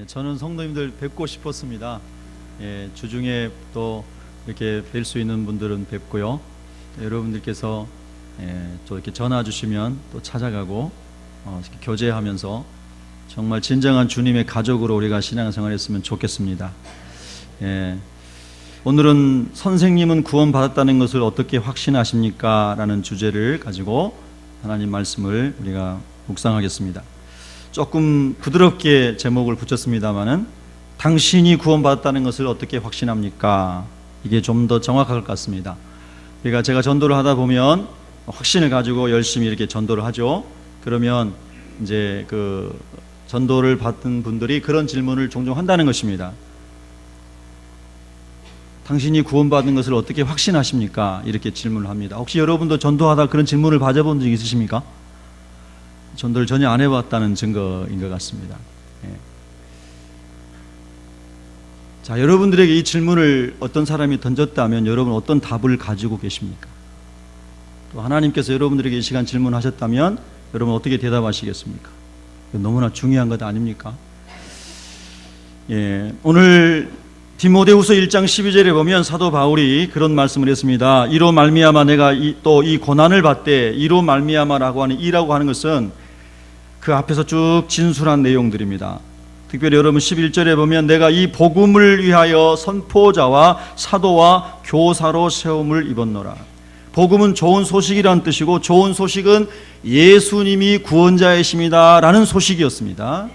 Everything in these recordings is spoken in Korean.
저는 성도님들 뵙고 싶었습니다. 주중에 또 이렇게 뵐 수 있는 분들은 뵙고요. 여러분들께서 또 이렇게 전화 주시면 또 찾아가고 이렇게 교제하면서 정말 진정한 주님의 가족으로 우리가 신앙생활했으면 좋겠습니다. 오늘은 선생님은 구원받았다는 것을 어떻게 확신하십니까? 라는 주제를 가지고 하나님 말씀을 우리가 묵상하겠습니다. 조금 부드럽게 제목을 붙였습니다마는 당신이 구원받았다는 것을 어떻게 확신합니까? 이게 좀 더 정확할 것 같습니다. 그러니까 제가 전도를 하다 보면 확신을 가지고 열심히 이렇게 전도를 하죠. 그러면 이제 그 전도를 받은 분들이 그런 질문을 종종 한다는 것입니다. 당신이 구원받은 것을 어떻게 확신하십니까? 이렇게 질문을 합니다. 혹시 여러분도 전도하다 그런 질문을 받아본 적 있으십니까? 전도를 전혀 안 해봤다는 증거인 것 같습니다. 자, 여러분들에게 이 질문을 어떤 사람이 던졌다면 여러분 어떤 답을 가지고 계십니까? 또 하나님께서 여러분들에게 이 시간 질문하셨다면 여러분 어떻게 대답하시겠습니까? 너무나 중요한 것 아닙니까? 오늘 디모데후서 1장 12절에 보면 사도 바울이 그런 말씀을 했습니다. 이로 말미암아 내가 또 이 고난을 받되, 이로 말미암아라고 하는 이라고 하는 것은 그 앞에서 쭉 진술한 내용들입니다. 특별히 여러분 11절에 보면 내가 이 복음을 위하여 선포자와 사도와 교사로 세움을 입었노라. 복음은 좋은 소식이라는 뜻이고, 좋은 소식은 예수님이 구원자이십니다 라는 소식이었습니다.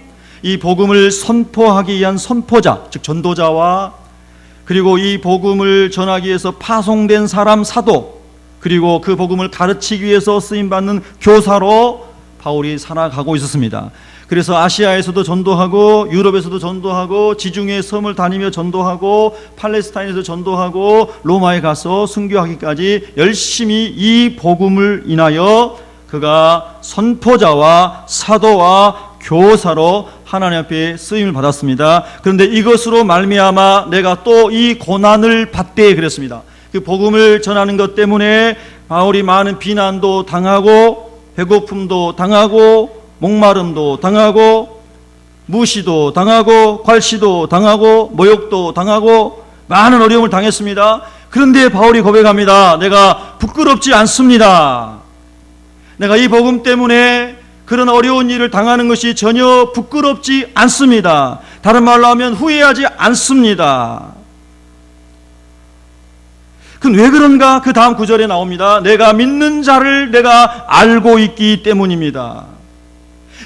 이 복음을 선포하기 위한 선포자, 즉 전도자와, 그리고 이 복음을 전하기 위해서 파송된 사람 사도, 그리고 그 복음을 가르치기 위해서 쓰임받는 교사로 바울이 살아가고 있었습니다. 그래서 아시아에서도 전도하고, 유럽에서도 전도하고, 지중해 섬을 다니며 전도하고, 팔레스타인에서 전도하고, 로마에 가서 순교하기까지 열심히 이 복음을 인하여 그가 선포자와 사도와 교사로 하나님 앞에 쓰임을 받았습니다. 그런데 이것으로 말미암아 내가 또 이 고난을 받되 그랬습니다. 그 복음을 전하는 것 때문에 바울이 많은 비난도 당하고, 배고픔도 당하고, 목마름도 당하고, 무시도 당하고, 괄시도 당하고, 모욕도 당하고, 많은 어려움을 당했습니다. 그런데 바울이 고백합니다. 내가 부끄럽지 않습니다. 내가 이 복음 때문에 그런 어려운 일을 당하는 것이 전혀 부끄럽지 않습니다. 다른 말로 하면 후회하지 않습니다. 그럼 왜 그런가? 그 다음 구절에 나옵니다. 내가 믿는 자를 내가 알고 있기 때문입니다.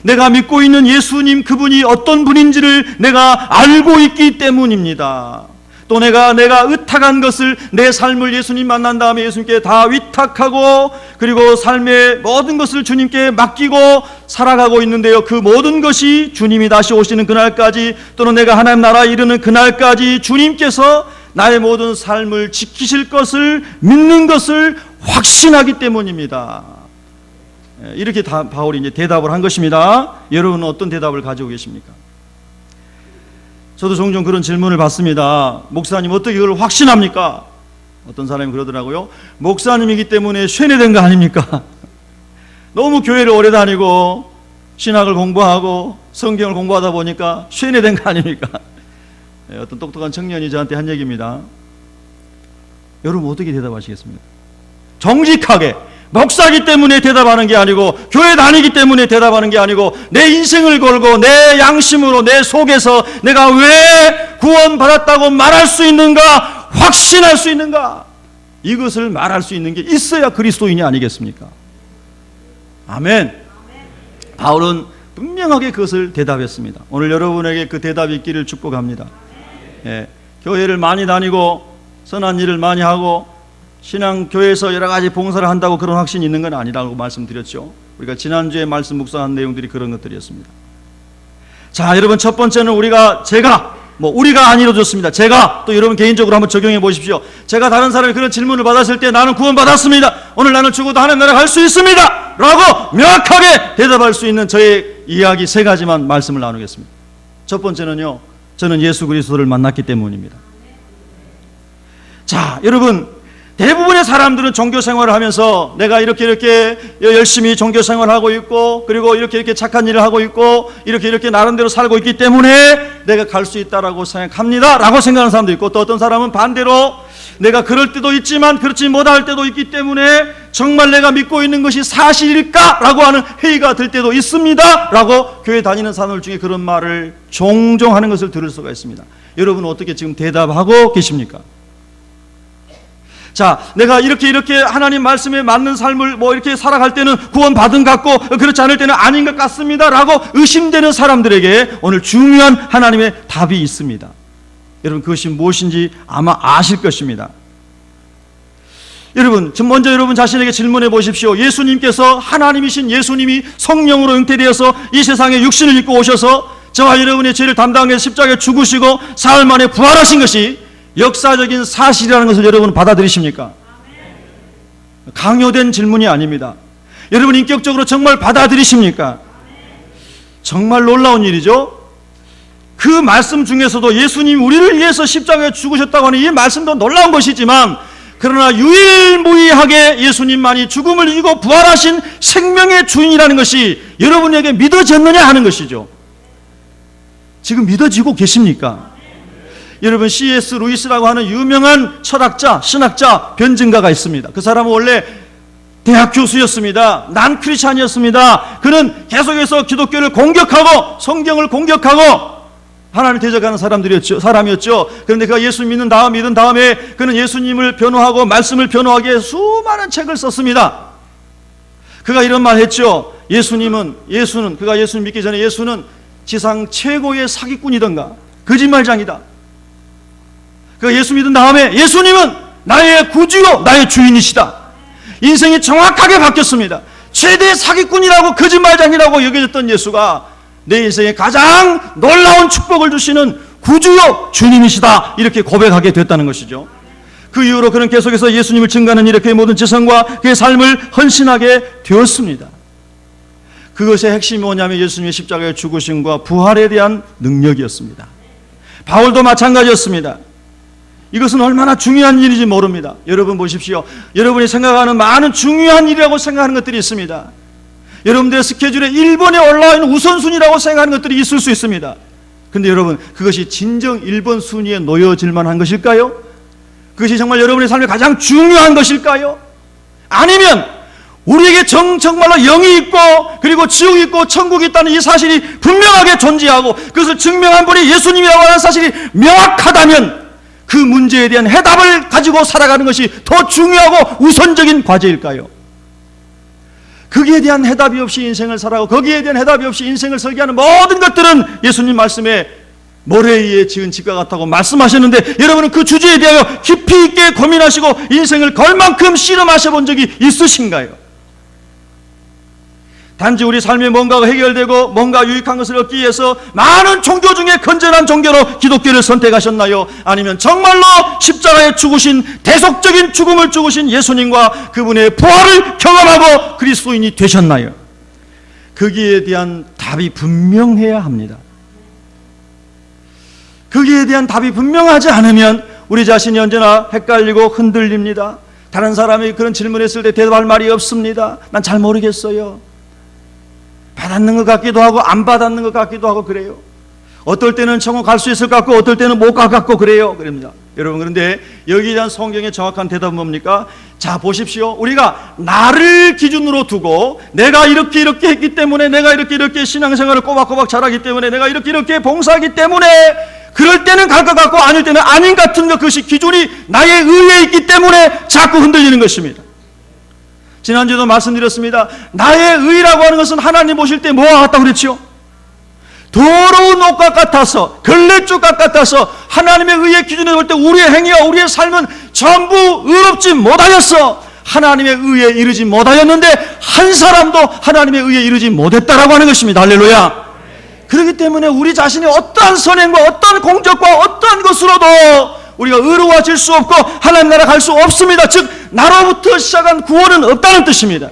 내가 믿고 있는 예수님 그분이 어떤 분인지를 내가 알고 있기 때문입니다. 또 내가 의탁한 것을, 내 삶을 예수님 만난 다음에 예수님께 다 위탁하고, 그리고 삶의 모든 것을 주님께 맡기고 살아가고 있는데요, 그 모든 것이 주님이 다시 오시는 그날까지, 또는 내가 하나님 나라에 이르는 그날까지 주님께서 나의 모든 삶을 지키실 것을 믿는 것을 확신하기 때문입니다. 이렇게 바울이 이제 대답을 한 것입니다. 여러분은 어떤 대답을 가지고 계십니까? 저도 종종 그런 질문을 받습니다. 목사님 어떻게 그걸 확신합니까? 어떤 사람이 그러더라고요. 목사님이기 때문에 쇠뇌된 거 아닙니까? 너무 교회를 오래 다니고 신학을 공부하고 성경을 공부하다 보니까 쇠뇌된 거 아닙니까? 어떤 똑똑한 청년이 저한테 한 얘기입니다. 여러분 어떻게 대답하시겠습니까? 정직하게, 목사기 때문에 대답하는 게 아니고, 교회 다니기 때문에 대답하는 게 아니고, 내 인생을 걸고 내 양심으로 내 속에서 내가 왜 구원받았다고 말할 수 있는가, 확신할 수 있는가, 이것을 말할 수 있는 게 있어야 그리스도인이 아니겠습니까? 아멘. 바울은 분명하게 그것을 대답했습니다. 오늘 여러분에게 그 대답이 있기를 축복합니다. 교회를 많이 다니고 선한 일을 많이 하고 신앙교회에서 여러 가지 봉사를 한다고 그런 확신이 있는 건 아니라고 말씀드렸죠. 우리가 지난주에 말씀 묵상한 내용들이 그런 것들이었습니다. 자, 여러분 첫 번째는 우리가 아니어도 좋습니다. 제가 또 여러분 개인적으로 한번 적용해 보십시오. 제가 다른 사람이 그런 질문을 받았을 때 나는 구원받았습니다, 오늘 나는 죽어도 하나님 나라 갈 수 있습니다 라고 명확하게 대답할 수 있는 저의 이야기 세 가지만 말씀을 나누겠습니다. 첫 번째는요, 저는 예수 그리스도를 만났기 때문입니다. 자, 여러분 대부분의 사람들은 종교 생활을 하면서 내가 이렇게 열심히 종교 생활을 하고 있고, 그리고 이렇게 착한 일을 하고 있고, 이렇게 나름대로 살고 있기 때문에 내가 갈 수 있다라고 생각합니다 라고 생각하는 사람도 있고, 또 어떤 사람은 반대로 내가 그럴 때도 있지만 그렇지 못할 때도 있기 때문에 정말 내가 믿고 있는 것이 사실일까? 라고 하는 회의가 들 때도 있습니다 라고 교회 다니는 사람들 중에 그런 말을 종종 하는 것을 들을 수가 있습니다. 여러분은 어떻게 지금 대답하고 계십니까? 자, 내가 이렇게 하나님 말씀에 맞는 삶을 이렇게 살아갈 때는 구원 받은 것 같고, 그렇지 않을 때는 아닌 것 같습니다 라고 의심되는 사람들에게 오늘 중요한 하나님의 답이 있습니다. 여러분, 그것이 무엇인지 아마 아실 것입니다. 여러분, 먼저 여러분 자신에게 질문해 보십시오. 예수님께서, 하나님이신 예수님이 성령으로 잉태되어서 이 세상에 육신을 입고 오셔서 저와 여러분의 죄를 담당해서 십자가에 죽으시고 사흘 만에 부활하신 것이 역사적인 사실이라는 것을 여러분 받아들이십니까? 강요된 질문이 아닙니다. 여러분 인격적으로 정말 받아들이십니까? 정말 놀라운 일이죠. 그 말씀 중에서도 예수님이 우리를 위해서 십자가에 죽으셨다고 하는 이 말씀도 놀라운 것이지만, 그러나 유일무이하게 예수님만이 죽음을 이기고 부활하신 생명의 주인이라는 것이 여러분에게 믿어졌느냐 하는 것이죠. 지금 믿어지고 계십니까? 여러분, C.S. 루이스라고 하는 유명한 철학자, 신학자, 변증가가 있습니다. 그 사람은 원래 대학 교수였습니다. 난 크리스찬이었습니다. 그는 계속해서 기독교를 공격하고 성경을 공격하고 하나님을 대적하는 사람이었죠. 그런데 그가 예수 믿은 다음에 그는 예수님을 변호하고 말씀을 변호하기 위해 수많은 책을 썼습니다. 그가 이런 말 했죠. 그가 예수님 믿기 전에 예수는 지상 최고의 사기꾼이던가 거짓말장이다. 그가 예수 믿은 다음에 예수님은 나의 구주요 나의 주인이시다. 인생이 정확하게 바뀌었습니다. 최대의 사기꾼이라고 거짓말장이라고 여겨졌던 예수가 내 인생에 가장 놀라운 축복을 주시는 구주요 주님이시다, 이렇게 고백하게 됐다는 것이죠. 그 이후로 그는 계속해서 예수님을 증거하는 일에 그의 모든 지성과 그의 삶을 헌신하게 되었습니다. 그것의 핵심이 뭐냐면 예수님의 십자가의 죽으심과 부활에 대한 능력이었습니다. 바울도 마찬가지였습니다. 이것은 얼마나 중요한 일인지 모릅니다. 여러분 보십시오. 여러분이 생각하는 많은 중요한 일이라고 생각하는 것들이 있습니다. 여러분들의 스케줄에 1번에 올라와 있는 우선순위라고 생각하는 것들이 있을 수 있습니다. 그런데 여러분, 그것이 진정 1번 순위에 놓여질 만한 것일까요? 그것이 정말 여러분의 삶에 가장 중요한 것일까요? 아니면 우리에게 정말로 영이 있고 그리고 지옥이 있고 천국이 있다는 이 사실이 분명하게 존재하고 그것을 증명한 분이 예수님이라고 하는 사실이 명확하다면 그 문제에 대한 해답을 가지고 살아가는 것이 더 중요하고 우선적인 과제일까요? 거기에 대한 해답이 없이 인생을 살아가고 거기에 대한 해답이 없이 인생을 설계하는 모든 것들은 예수님 말씀에 모래 위에 지은 집과 같다고 말씀하셨는데, 여러분은 그 주제에 대하여 깊이 있게 고민하시고 인생을 걸 만큼 씨름하셔 본 적이 있으신가요? 단지 우리 삶에 뭔가가 해결되고 뭔가 유익한 것을 얻기 위해서 많은 종교 중에 건전한 종교로 기독교를 선택하셨나요? 아니면 정말로 십자가에 죽으신 대속적인 죽음을 죽으신 예수님과 그분의 부활을 경험하고 그리스도인이 되셨나요? 거기에 대한 답이 분명해야 합니다. 거기에 대한 답이 분명하지 않으면 우리 자신이 언제나 헷갈리고 흔들립니다. 다른 사람이 그런 질문했을 때 대답할 말이 없습니다. 난 잘 모르겠어요. 받았는 것 같기도 하고 안 받았는 것 같기도 하고 그래요. 어떨 때는 천국 갈 수 있을 것 같고 어떨 때는 못 갈 것 같고 그래요. 그럽니다. 여러분, 그런데 여기에 대한 성경의 정확한 대답은 뭡니까? 자, 보십시오. 우리가 나를 기준으로 두고 내가 이렇게 했기 때문에, 내가 이렇게 신앙생활을 꼬박꼬박 잘하기 때문에, 내가 이렇게 봉사하기 때문에 그럴 때는 갈 것 같고 아닐 때는 아닌 것 같은 것, 그것이 기준이 나의 의에 있기 때문에 자꾸 흔들리는 것입니다. 지난주에도 말씀드렸습니다. 나의 의라고 하는 것은 하나님 보실 때 뭐와 같다고 그랬죠? 더러운 옷과 같아서, 걸레쪽과 같아서 하나님의 의의 기준에 볼 때 우리의 행위와 우리의 삶은 전부 의롭지 못하였어. 하나님의 의에 이르지 못하였는데 한 사람도 하나님의 의에 이르지 못했다라고 하는 것입니다. 할렐루야. 그렇기 때문에 우리 자신이 어떠한 선행과 어떠한 공적과 어떠한 것으로도 우리가 의로워질 수 없고 하나님 나라 갈 수 없습니다. 즉 나로부터 시작한 구원은 없다는 뜻입니다.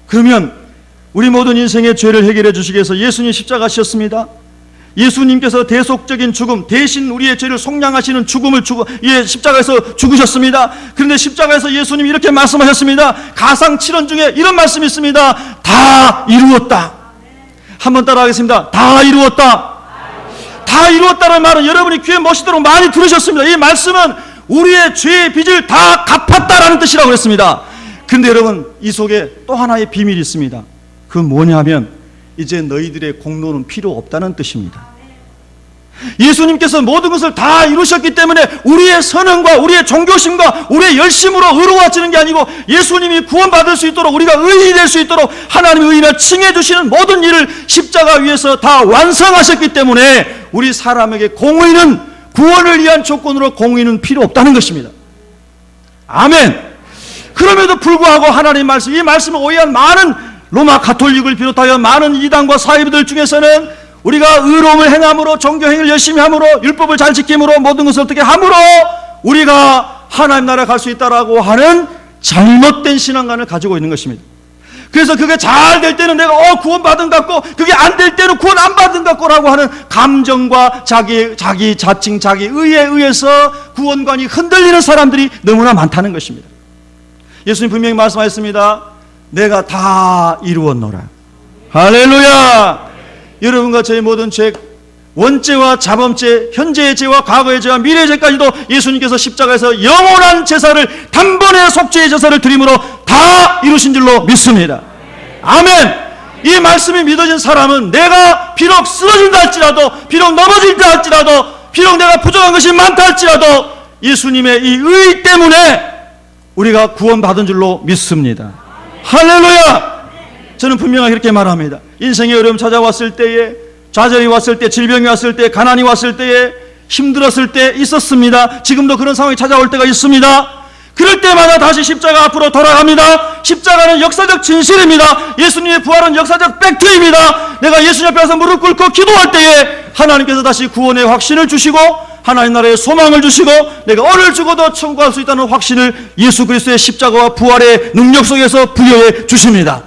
그러면 우리 모든 인생의 죄를 해결해 주시기 위해서 예수님 십자가 지셨습니다. 예수님께서 대속적인 죽음, 대신 우리의 죄를 속량하시는 죽음을 십자가에서 죽으셨습니다. 그런데 십자가에서 예수님이 이렇게 말씀하셨습니다. 가상칠언 중에 이런 말씀이 있습니다. 다 이루었다. 한번 따라하겠습니다. 다 이루었다. 다 이루었다는 말은 여러분이 귀에 멋있도록 많이 들으셨습니다. 이 말씀은 우리의 죄의 빚을 다 갚았다라는 뜻이라고 했습니다. 그런데 여러분, 이 속에 또 하나의 비밀이 있습니다. 그건 뭐냐면 이제 너희들의 공로는 필요 없다는 뜻입니다. 예수님께서 모든 것을 다 이루셨기 때문에 우리의 선행과 우리의 종교심과 우리의 열심으로 의로워지는 게 아니고 예수님이 구원받을 수 있도록, 우리가 의인이 될 수 있도록 하나님의 의인을 칭해 주시는 모든 일을 십자가 위에서 다 완성하셨기 때문에 우리 사람에게 공의는, 구원을 위한 조건으로 공의는 필요 없다는 것입니다. 아멘. 그럼에도 불구하고 하나님의 말씀, 이 말씀을 오해한 많은 로마 가톨릭을 비롯하여 많은 이단과 사이비들 중에서는 우리가 의로움을 행함으로, 종교행위를 열심히 함으로, 율법을 잘 지킴으로, 모든 것을 어떻게 함으로 우리가 하나님 나라에 갈 수 있다라고 하는 잘못된 신앙관을 가지고 있는 것입니다. 그래서 그게 잘 될 때는 내가 구원받은 것 같고, 그게 안 될 때는 구원 안 받은 것 같고라고 하는 감정과 자기 자칭, 자기 의에 의해서 구원관이 흔들리는 사람들이 너무나 많다는 것입니다. 예수님 분명히 말씀하셨습니다. 내가 다 이루었노라. 할렐루야. 여러분과 저의 모든 죄, 원죄와 자범죄, 현재의 죄와 과거의 죄와 미래의 죄까지도 예수님께서 십자가에서 영원한 제사를, 단번에 속죄의 제사를 드림으로 다 이루신 줄로 믿습니다. 아멘. 이 말씀이 믿어진 사람은 내가 비록 쓰러진다 할지라도, 비록 넘어진다 할지라도, 비록 내가 부족한 것이 많다 할지라도 예수님의 이 의 때문에 우리가 구원받은 줄로 믿습니다. 할렐루야. 저는 분명하게 이렇게 말합니다. 인생의 어려움 찾아왔을 때에, 좌절이 왔을 때, 질병이 왔을 때, 가난이 왔을 때에, 힘들었을 때 있었습니다. 지금도 그런 상황이 찾아올 때가 있습니다. 그럴 때마다 다시 십자가 앞으로 돌아갑니다. 십자가는 역사적 진실입니다. 예수님의 부활은 역사적 팩트입니다. 내가 예수님 앞에서 무릎 꿇고 기도할 때에 하나님께서 다시 구원의 확신을 주시고 하나님 나라의 소망을 주시고 내가 오늘 죽어도 천국 갈 수 있다는 확신을 예수 그리스도의 십자가와 부활의 능력 속에서 부여해 주십니다.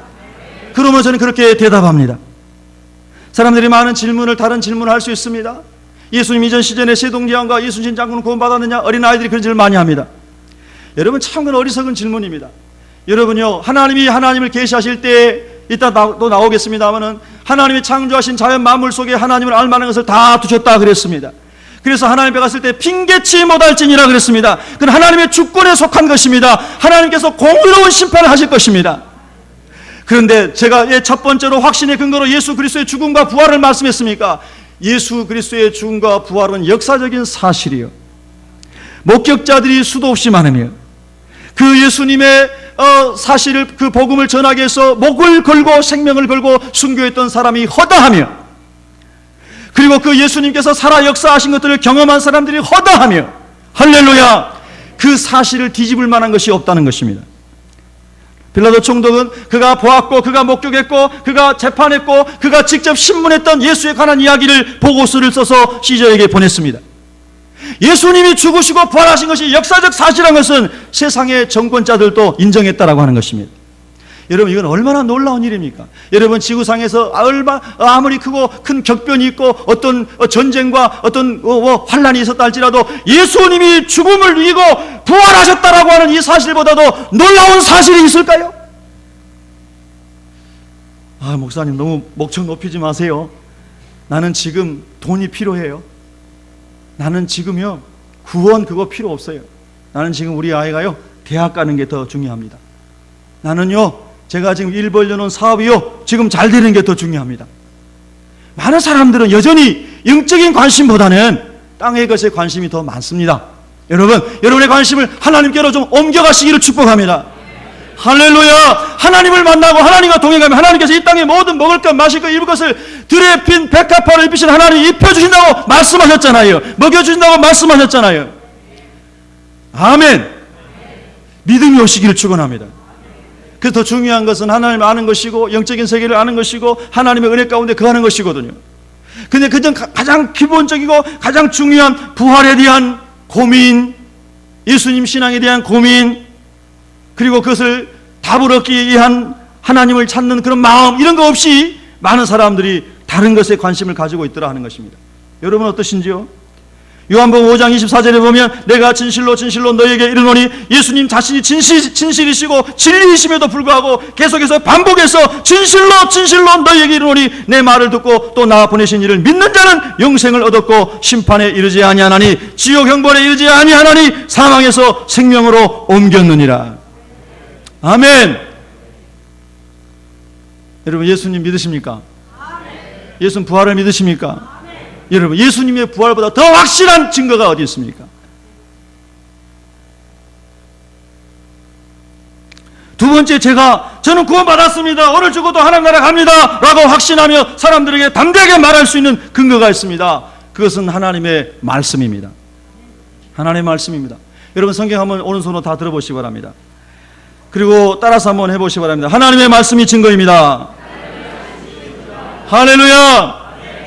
그러면 저는 그렇게 대답합니다. 사람들이 많은 질문을, 다른 질문을 할 수 있습니다. 예수님 이전 시즌에 세동대왕과 이순신 장군은 구원받았느냐? 어린아이들이 그런 질문을 많이 합니다. 여러분, 참 그 어리석은 질문입니다. 여러분요, 하나님이 하나님을 계시하실 때, 이따 또 나오겠습니다만은 하나님이 창조하신 자연 만물 속에 하나님을 알만한 것을 다 두셨다 그랬습니다. 그래서 하나님 앞에 갔을 때 핑계치 못할지니라 그랬습니다. 그건 하나님의 주권에 속한 것입니다. 하나님께서 공의로운 심판을 하실 것입니다. 그런데 제가 첫 번째로 확신의 근거로 예수 그리스도의 죽음과 부활을 말씀했습니까? 예수 그리스도의 죽음과 부활은 역사적인 사실이요, 목격자들이 수도 없이 많으며 그 예수님의 사실을, 그 복음을 전하기 위해서 목을 걸고 생명을 걸고 순교했던 사람이 허다하며, 그리고 그 예수님께서 살아 역사하신 것들을 경험한 사람들이 허다하며, 할렐루야, 그 사실을 뒤집을 만한 것이 없다는 것입니다. 빌라도 총독은 그가 보았고, 그가 목격했고, 그가 재판했고, 그가 직접 신문했던 예수에 관한 이야기를 보고서를 써서 시저에게 보냈습니다. 예수님이 죽으시고 부활하신 것이 역사적 사실한 것은 세상의 정권자들도 인정했다라고 하는 것입니다. 여러분, 이건 얼마나 놀라운 일입니까? 여러분, 지구상에서 아무리 크고 큰 격변이 있고 어떤 전쟁과 어떤 환란이 있었다 할지라도 예수님이 죽음을 이기고 부활하셨다라고 하는 이 사실보다도 놀라운 사실이 있을까요? 목사님, 너무 목청 높이지 마세요. 나는 지금 돈이 필요해요. 나는 지금요, 구원 그거 필요 없어요. 나는 지금 우리 아이가요, 대학 가는 게 더 중요합니다. 나는요, 제가 지금 일 벌려놓은 사업이요, 지금 잘 되는 게 더 중요합니다. 많은 사람들은 여전히 영적인 관심보다는 땅의 것에 관심이 더 많습니다. 여러분, 여러분의 관심을 하나님께로 좀 옮겨가시기를 축복합니다. 할렐루야. 하나님을 만나고 하나님과 동행하면 하나님께서 이 땅에 모든 먹을 것, 마실 것, 입을 것을 들에 핀 백합화를 입히신 하나님이 입혀주신다고 말씀하셨잖아요. 먹여주신다고 말씀하셨잖아요. 아멘. 믿음이 오시기를 축원합니다. 그래서 더 중요한 것은 하나님을 아는 것이고, 영적인 세계를 아는 것이고, 하나님의 은혜 가운데 거하는 것이거든요. 근데 그중 가장 기본적이고 가장 중요한 부활에 대한 고민, 예수님 신앙에 대한 고민, 그리고 그것을 답을 얻기 위한 하나님을 찾는 그런 마음, 이런 거 없이 많은 사람들이 다른 것에 관심을 가지고 있더라 하는 것입니다. 여러분 어떠신지요? 요한복음 5장 24절에 보면 내가 진실로 진실로 너희에게 이르노니 예수님 자신이 진실이시고 진리이심에도 불구하고 계속해서 반복해서 진실로 진실로 너희에게 이르노니 내 말을 듣고 또 나 보내신 이를 믿는 자는 영생을 얻었고 심판에 이르지 아니하나니 지옥 형벌에 이르지 아니하나니 사망에서 생명으로 옮겼느니라. 아멘. 여러분 예수님 믿으십니까? 예수님 부활을 믿으십니까? 여러분 예수님의 부활보다 더 확실한 증거가 어디 있습니까? 두 번째, 저는 구원받았습니다, 오늘 죽어도 하나님 나라 갑니다 라고 확신하며 사람들에게 담대하게 말할 수 있는 근거가 있습니다. 그것은 하나님의 말씀입니다. 하나님의 말씀입니다. 여러분 성경 한번 오른손으로 다 들어보시기 바랍니다. 그리고 따라서 한번 해보시기 바랍니다. 하나님의 말씀이 증거입니다. 할렐루야.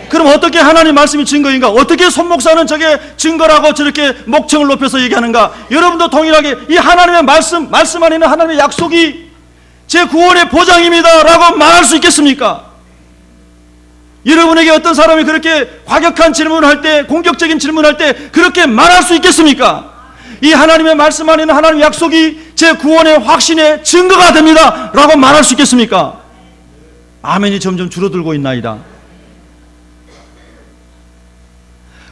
그럼 어떻게 하나님 말씀이 증거인가? 어떻게 손 목사는 저게 증거라고 저렇게 목청을 높여서 얘기하는가? 여러분도 동일하게 이 하나님의 말씀 안에 있는 하나님의 약속이 제 구원의 보장입니다 라고 말할 수 있겠습니까? 여러분에게 어떤 사람이 그렇게 과격한 질문을 할 때, 공격적인 질문을 할 때 그렇게 말할 수 있겠습니까? 이 하나님의 말씀 안에 있는 하나님의 약속이 제 구원의 확신의 증거가 됩니다 라고 말할 수 있겠습니까? 아멘이 점점 줄어들고 있나이다.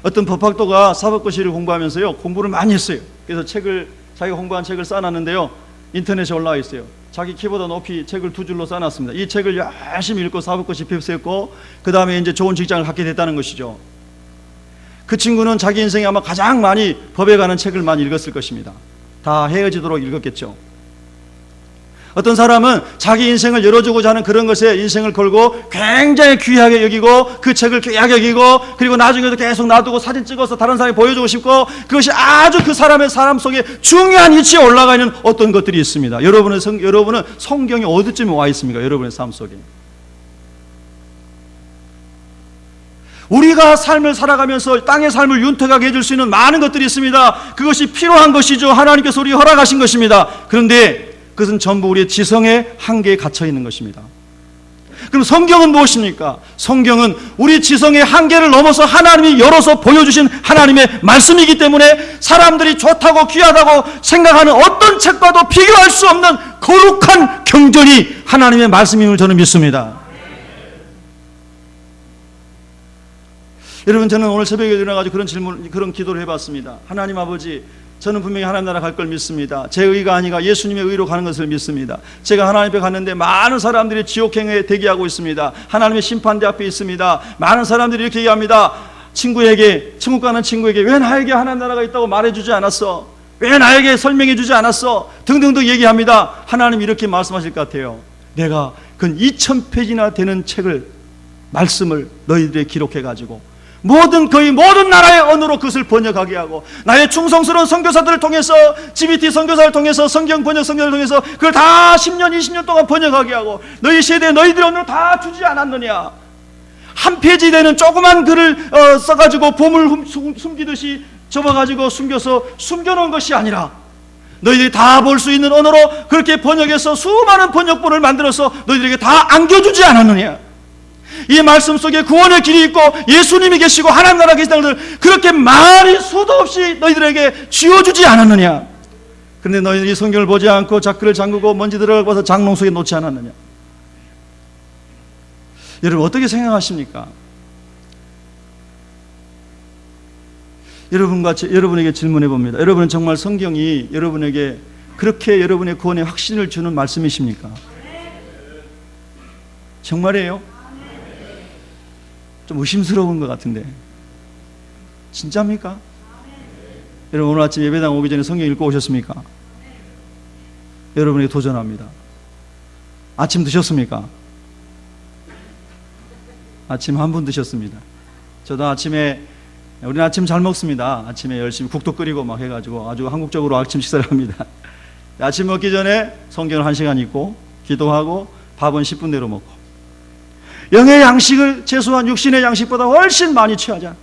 어떤 법학도가 사법고시를 공부하면서요, 공부를 많이 했어요. 그래서 자기가 공부한 책을 쌓아놨는데요, 인터넷에 올라와 있어요. 자기 키보다 높이 책을 2줄로 쌓아놨습니다. 이 책을 열심히 읽고 사법고시 흡수했고 그 다음에 이제 좋은 직장을 갖게 됐다는 것이죠. 그 친구는 자기 인생에 아마 가장 많이 법에 관한 책을 많이 읽었을 것입니다. 다 헤어지도록 읽었겠죠. 어떤 사람은 자기 인생을 열어주고자 하는 그런 것에 인생을 걸고 굉장히 귀하게 여기고 그 책을 귀하게 여기고 그리고 나중에도 계속 놔두고 사진 찍어서 다른 사람에 보여주고 싶고 그것이 아주 그 사람의 삶 속에 중요한 위치에 올라가 있는 어떤 것들이 있습니다. 여러분은 성경이 어디쯤에 와 있습니까? 여러분의 삶 속에. 우리가 삶을 살아가면서 땅의 삶을 윤택하게 해줄 수 있는 많은 것들이 있습니다. 그것이 필요한 것이죠. 하나님께서 우리에게 허락하신 것입니다. 그런데 그것은 전부 우리의 지성의 한계에 갇혀 있는 것입니다. 그럼 성경은 무엇입니까? 성경은 우리 지성의 한계를 넘어서 하나님이 열어서 보여주신 하나님의 말씀이기 때문에 사람들이 좋다고 귀하다고 생각하는 어떤 책과도 비교할 수 없는 거룩한 경전이 하나님의 말씀임을 저는 믿습니다. 여러분, 저는 오늘 새벽에 일어나가지고 그런 기도를 해봤습니다. 하나님 아버지, 저는 분명히 하나님 나라 갈 걸 믿습니다. 제 의가 아니라 예수님의 의로 가는 것을 믿습니다. 제가 하나님 앞에 갔는데 많은 사람들이 지옥행에 대기하고 있습니다. 하나님의 심판대 앞에 있습니다. 많은 사람들이 이렇게 얘기합니다. 천국 가는 친구에게 왜 나에게 하나님 나라가 있다고 말해주지 않았어? 왜 나에게 설명해주지 않았어? 등등등 얘기합니다. 하나님 이렇게 말씀하실 것 같아요. 내가 근 2000페이지나 되는 말씀을 너희들에 기록해가지고 거의 모든 나라의 언어로 그것을 번역하게 하고 나의 충성스러운 선교사들을 통해서 GBT 선교사를 통해서 성경 번역 선교사를 통해서 그걸 다 10년 20년 동안 번역하게 하고 너희 세대에 너희들의 언어로 다 주지 않았느냐? 한 페이지 되는 조그만 글을 써가지고 보물 숨기듯이 접어가지고 숨겨놓은 것이 아니라 너희들이 다 볼 수 있는 언어로 그렇게 번역해서 수많은 번역본을 만들어서 너희들에게 다 안겨주지 않았느냐? 이 말씀 속에 구원의 길이 있고 예수님이 계시고 하나님 나라가 계시다는 것을 그렇게 많이 수도 없이 너희들에게 쥐어주지 않았느냐? 그런데 너희들이 성경을 보지 않고 자크를 잠그고 먼지 들어가서 장롱 속에 놓지 않았느냐? 여러분 어떻게 생각하십니까? 여러분에게 질문해 봅니다. 여러분은 정말 성경이 여러분에게 그렇게 여러분의 구원의 확신을 주는 말씀이십니까? 정말이에요? 좀 의심스러운 것 같은데 진짜입니까? 여러분 오늘 아침 예배당 오기 전에 성경 읽고 오셨습니까? 여러분에게 도전합니다. 아침 드셨습니까? 아침 한 분 드셨습니다. 저도 우리는 아침 잘 먹습니다. 아침에 열심히 국도 끓이고 막 해가지고 아주 한국적으로 아침 식사를 합니다. 아침 먹기 전에 성경을 1시간 읽고 기도하고 밥은 10분 내로 먹고 영의 양식을 최소한 육신의 양식보다 훨씬 많이 취하자.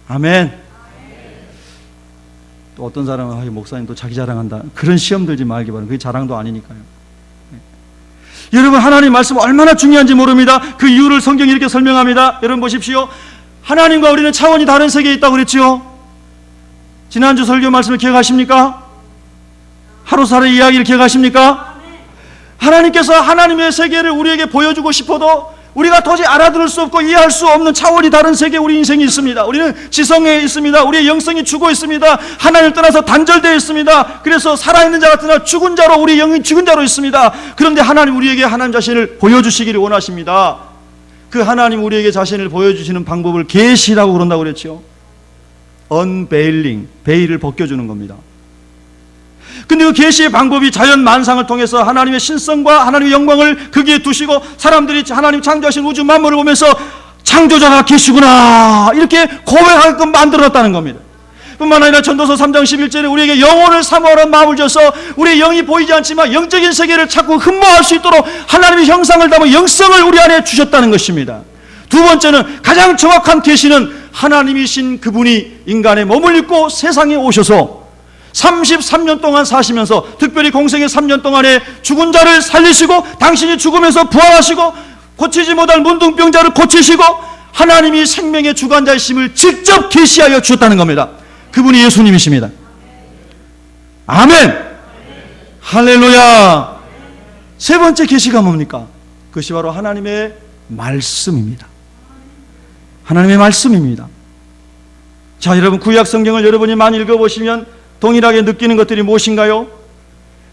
아멘. 또 어떤 사람은 목사님 또 자기 자랑한다. 그런 시험 들지 말기 바랍니다. 그게 자랑도 아니니까요. 여러분, 하나님 말씀 얼마나 중요한지 모릅니다. 그 이유를 성경이 이렇게 설명합니다. 여러분 보십시오. 하나님과 우리는 차원이 다른 세계에 있다고 그랬지요. 지난주 설교 말씀을 기억하십니까? 하루살이 이야기를 기억하십니까? 하나님께서 하나님의 세계를 우리에게 보여주고 싶어도 우리가 도저히 알아들을 수 없고 이해할 수 없는 차원이 다른 세계, 우리 인생이 있습니다. 우리는 지성에 있습니다. 우리의 영성이 죽어 있습니다. 하나님을 떠나서 단절되어 있습니다. 그래서 살아있는 자 같으나 죽은 자로, 우리 영이 죽은 자로 있습니다. 그런데 하나님 우리에게 하나님 자신을 보여주시기를 원하십니다. 그 하나님 우리에게 자신을 보여주시는 방법을 계시라고 그런다고 그랬죠. unveiling, 베일을 벗겨주는 겁니다. 근데 그 계시의 방법이 자연 만상을 통해서 하나님의 신성과 하나님의 영광을 거기에 두시고 사람들이 하나님 창조하신 우주 만물을 보면서 창조자가 계시구나 이렇게 고백하게끔 만들었다는 겁니다. 뿐만 아니라 전도서 3장 11절에 우리에게 영혼을 사모하는 마음을 줘서 우리의 영이 보이지 않지만 영적인 세계를 자꾸 흠모할 수 있도록 하나님의 형상을 담아 영성을 우리 안에 주셨다는 것입니다. 두 번째는, 가장 정확한 계시는 하나님이신 그분이 인간의 몸을 입고 세상에 오셔서 33년 동안 사시면서, 특별히 공생의 3년 동안에 죽은 자를 살리시고 당신이 죽으면서 부활하시고 고치지 못할 문둥병자를 고치시고 하나님이 생명의 주관자이심을 직접 계시하여 주셨다는 겁니다. 그분이 예수님이십니다. 아멘. 할렐루야. 세 번째 계시가 뭡니까? 그것이 바로 하나님의 말씀입니다. 하나님의 말씀입니다. 자, 여러분, 구약 성경을 여러분이 많이 읽어보시면 동일하게 느끼는 것들이 무엇인가요?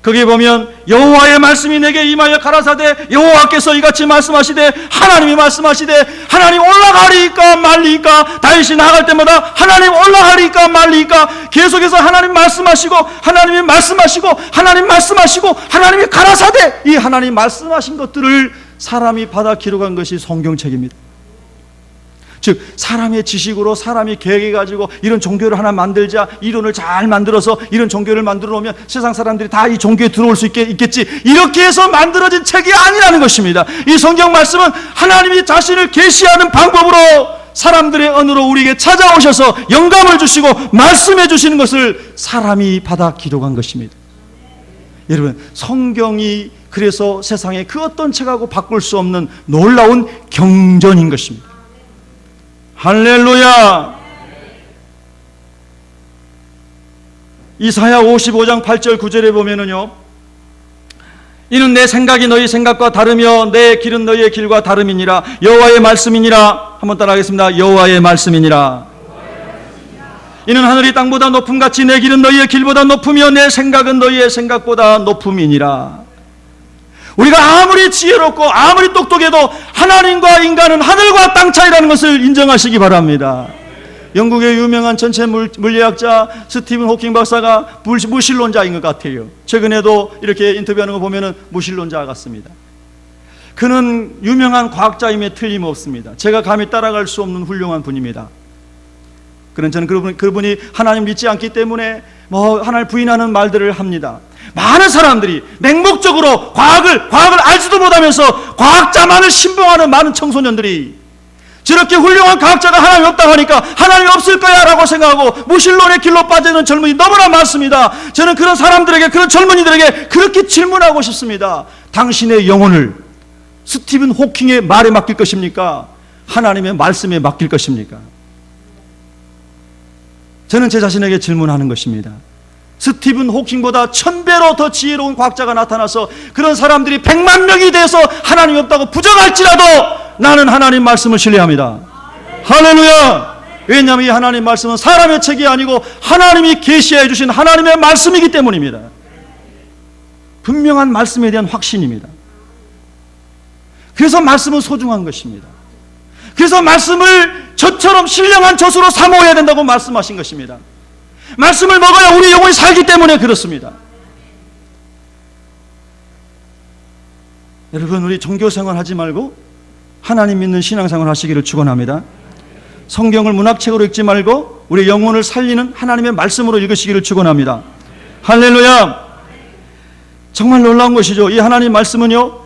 거기에 보면 여호와의 말씀이 내게 임하여 가라사대 여호와께서 이같이 말씀하시되, 하나님이 말씀하시되 하나님 올라가리까 말리까, 다윗이 나갈 때마다 하나님 올라가리까 말리까, 계속해서 하나님 말씀하시고 하나님이 말씀하시고 하나님 말씀하시고 하나님이 가라사대, 이 하나님 말씀하신 것들을 사람이 받아 기록한 것이 성경책입니다. 즉, 사람의 지식으로 사람이 계획해가지고 이런 종교를 하나 만들자, 이론을 잘 만들어서 이런 종교를 만들어 놓으면 세상 사람들이 다 이 종교에 들어올 수 있겠지, 이렇게 해서 만들어진 책이 아니라는 것입니다. 이 성경 말씀은 하나님이 자신을 계시하는 방법으로 사람들의 언어로 우리에게 찾아오셔서 영감을 주시고 말씀해 주시는 것을 사람이 받아 기록한 것입니다. 여러분, 성경이 그래서 세상에 그 어떤 책하고 바꿀 수 없는 놀라운 경전인 것입니다. 할렐루야. 이사야 55장 8절 9절에 보면은요, 이는 내 생각이 너희 생각과 다르며 내 길은 너희의 길과 다름이니라. 여호와의 말씀이니라. 한번 따라하겠습니다. 여호와의 말씀이니라. 이는 하늘이 땅보다 높음같이 내 길은 너희의 길보다 높으며 내 생각은 너희의 생각보다 높음이니라. 우리가 아무리 지혜롭고 아무리 똑똑해도 하나님과 인간은 하늘과 땅 차이라는 것을 인정하시기 바랍니다. 영국의 유명한 전체 물리학자 스티븐 호킹 박사가 무신론자인 것 같아요. 최근에도 이렇게 인터뷰하는 거 보면은 무신론자 같습니다. 그는 유명한 과학자임에 틀림없습니다. 제가 감히 따라갈 수 없는 훌륭한 분입니다. 그런 저는 그분이 하나님 믿지 않기 때문에 하나님을 부인하는 말들을 합니다. 많은 사람들이 맹목적으로 과학을 알지도 못하면서 과학자만을 신봉하는 많은 청소년들이 저렇게 훌륭한 과학자가 하나님이 없다고 하니까 하나님이 없을 거야 라고 생각하고 무신론의 길로 빠지는 젊은이 너무나 많습니다. 저는 그런 사람들에게, 그런 젊은이들에게 그렇게 질문하고 싶습니다. 당신의 영혼을 스티븐 호킹의 말에 맡길 것입니까? 하나님의 말씀에 맡길 것입니까? 저는 제 자신에게 질문하는 것입니다. 스티븐 호킹보다 1000배로 더 지혜로운 과학자가 나타나서 그런 사람들이 100만 명이 돼서 하나님이 없다고 부정할지라도 나는 하나님 말씀을 신뢰합니다. 할렐루야. 왜냐하면 이 하나님 말씀은 사람의 책이 아니고 하나님이 계시해 주신 하나님의 말씀이기 때문입니다. 분명한 말씀에 대한 확신입니다. 그래서 말씀은 소중한 것입니다. 그래서 말씀을 저처럼 신령한 젖으로 사모해야 된다고 말씀하신 것입니다. 말씀을 먹어야 우리 영혼이 살기 때문에 그렇습니다. 여러분, 우리 종교생활 하지 말고 하나님 믿는 신앙생활 하시기를 축원합니다. 성경을 문학책으로 읽지 말고 우리 영혼을 살리는 하나님의 말씀으로 읽으시기를 축원합니다. 할렐루야. 정말 놀라운 것이죠. 이 하나님 말씀은요,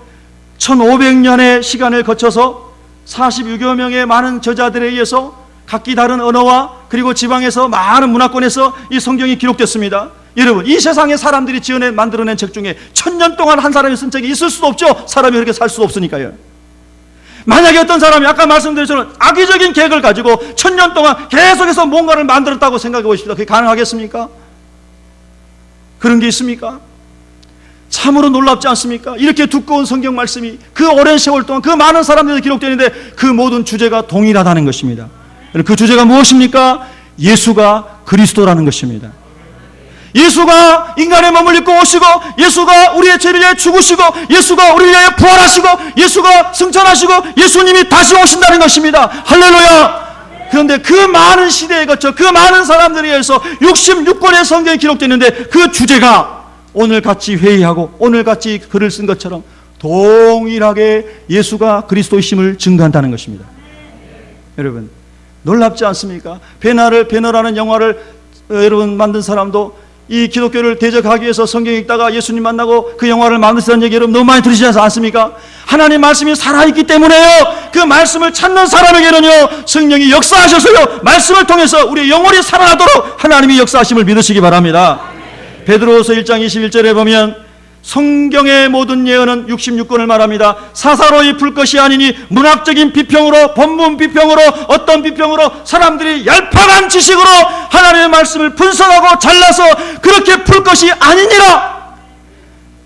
1500년의 시간을 거쳐서 46여 명의 많은 저자들에 의해서 각기 다른 언어와 그리고 지방에서 많은 문화권에서 이 성경이 기록됐습니다. 여러분, 이 세상에 사람들이 만들어낸 책 중에 1000년 동안 한 사람이 쓴 책이 있을 수도 없죠. 사람이 그렇게 살 수 없으니까요. 만약에 어떤 사람이 아까 말씀드린 것처럼 악의적인 계획을 가지고 1000년 동안 계속해서 뭔가를 만들었다고 생각해 보십시다. 그게 가능하겠습니까? 그런 게 있습니까? 참으로 놀랍지 않습니까? 이렇게 두꺼운 성경 말씀이 그 오랜 세월 동안 그 많은 사람들이 기록되는데 그 모든 주제가 동일하다는 것입니다. 그 주제가 무엇입니까? 예수가 그리스도라는 것입니다. 예수가 인간의 몸을 입고 오시고, 예수가 우리의 죄를 위해 죽으시고, 예수가 우리를 위해 부활하시고, 예수가 승천하시고, 예수님이 다시 오신다는 것입니다. 할렐루야! 그런데 그 많은 시대에 거쳐 그 많은 사람들에 의해서 66권의 성경이 기록되는데 그 주제가 오늘 같이 회의하고 오늘 같이 글을 쓴 것처럼 동일하게 예수가 그리스도이심을 증거한다는 것입니다. 여러분, 놀랍지 않습니까? 배너라는 영화를 여러분 만든 사람도 이 기독교를 대적하기 위해서 성경 읽다가 예수님 만나고 그 영화를 만드시다는 얘기 여러분 너무 많이 들으시지 않습니까? 하나님 말씀이 살아있기 때문에요. 그 말씀을 찾는 사람에게는요, 성령이 역사하셔서요, 말씀을 통해서 우리의 영혼이 살아나도록 하나님이 역사하심을 믿으시기 바랍니다. 베드로후서 1장 21절에 보면 성경의 모든 예언은 66권을 말합니다. 사사로이 풀 것이 아니니 문학적인 비평으로, 본문 비평으로, 어떤 비평으로 사람들이 얄팍한 지식으로 하나님의 말씀을 분석하고 잘라서 그렇게 풀 것이 아니니라.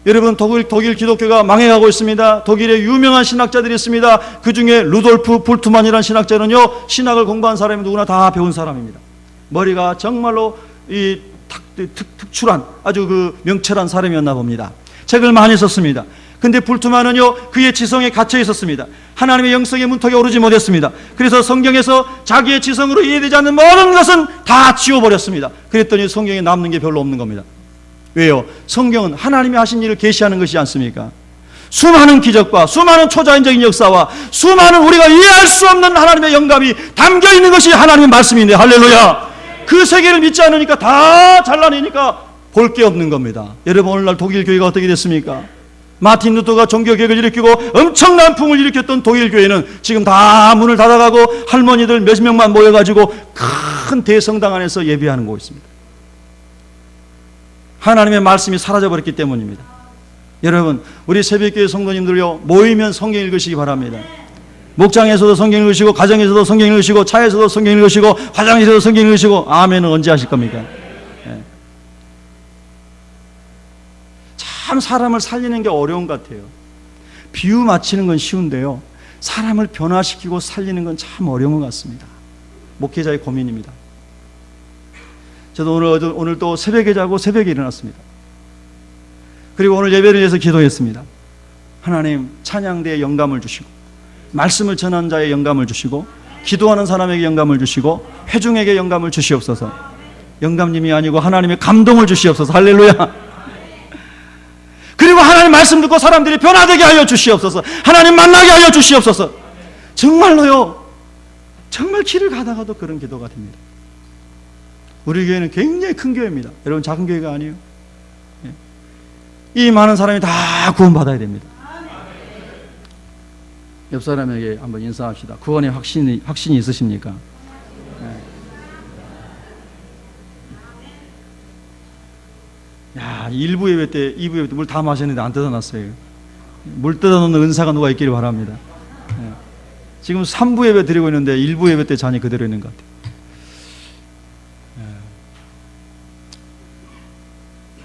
여러분, 독일 기독교가 망해가고 있습니다. 독일에 유명한 신학자들이 있습니다. 그 중에 루돌프 볼트만이라는 신학자는요, 신학을 공부한 사람이 누구나 다 배운 사람입니다. 머리가 정말로 특출한 아주 그 명철한 사람이었나 봅니다. 책을 많이 썼습니다. 근데 볼트만은요, 그의 지성에 갇혀 있었습니다. 하나님의 영성의 문턱에 오르지 못했습니다. 그래서 성경에서 자기의 지성으로 이해되지 않는 모든 것은 다 지워버렸습니다. 그랬더니 성경에 남는 게 별로 없는 겁니다. 왜요? 성경은 하나님이 하신 일을 계시하는 것이지 않습니까? 수많은 기적과 수많은 초자연적인 역사와 수많은 우리가 이해할 수 없는 하나님의 영감이 담겨있는 것이 하나님의 말씀인데, 할렐루야! 그 세계를 믿지 않으니까 다 잘라내니까 볼 게 없는 겁니다. 여러분, 오늘날 독일 교회가 어떻게 됐습니까? 마틴 루터가 종교개혁을 일으키고 엄청난 풍을 일으켰던 독일 교회는 지금 다 문을 닫아가고 할머니들 몇 명만 모여가지고 큰 대성당 안에서 예배하는 곳이 있습니다. 하나님의 말씀이 사라져버렸기 때문입니다. 여러분, 우리 새벽교회 성도님들요, 모이면 성경 읽으시기 바랍니다. 목장에서도 성경 읽으시고, 가정에서도 성경 읽으시고, 차에서도 성경 읽으시고, 화장실에서도 성경 읽으시고. 아멘은 언제 하실 겁니까? 참 사람을 살리는 게 어려운 것 같아요. 비유 맞히는 건 쉬운데요, 사람을 변화시키고 살리는 건 참 어려운 것 같습니다. 목회자의 고민입니다. 저도 오늘 또 새벽에 자고 새벽에 일어났습니다. 그리고 오늘 예배를 위해서 기도했습니다. 하나님, 찬양대에 영감을 주시고, 말씀을 전하는 자의 영감을 주시고, 기도하는 사람에게 영감을 주시고, 회중에게 영감을 주시옵소서. 영감님이 아니고 하나님의 감동을 주시옵소서. 할렐루야. 그리고 하나님 말씀 듣고 사람들이 변화되게 하여 주시옵소서. 하나님 만나게 하여 주시옵소서. 정말로요, 정말 길을 가다가도 그런 기도가 됩니다. 우리 교회는 굉장히 큰 교회입니다. 여러분, 작은 교회가 아니에요. 이 많은 사람이 다 구원받아야 됩니다. 옆 사람에게 한번 인사합시다. 구원의 확신이 있으십니까? 야, 1부 예배 때, 2부 예배 때 물 다 마셨는데 안 뜯어놨어요. 물 뜯어놓는 은사가 누가 있기를 바랍니다. 지금 3부 예배 드리고 있는데 1부 예배 때 잔이 그대로 있는 것 같아요.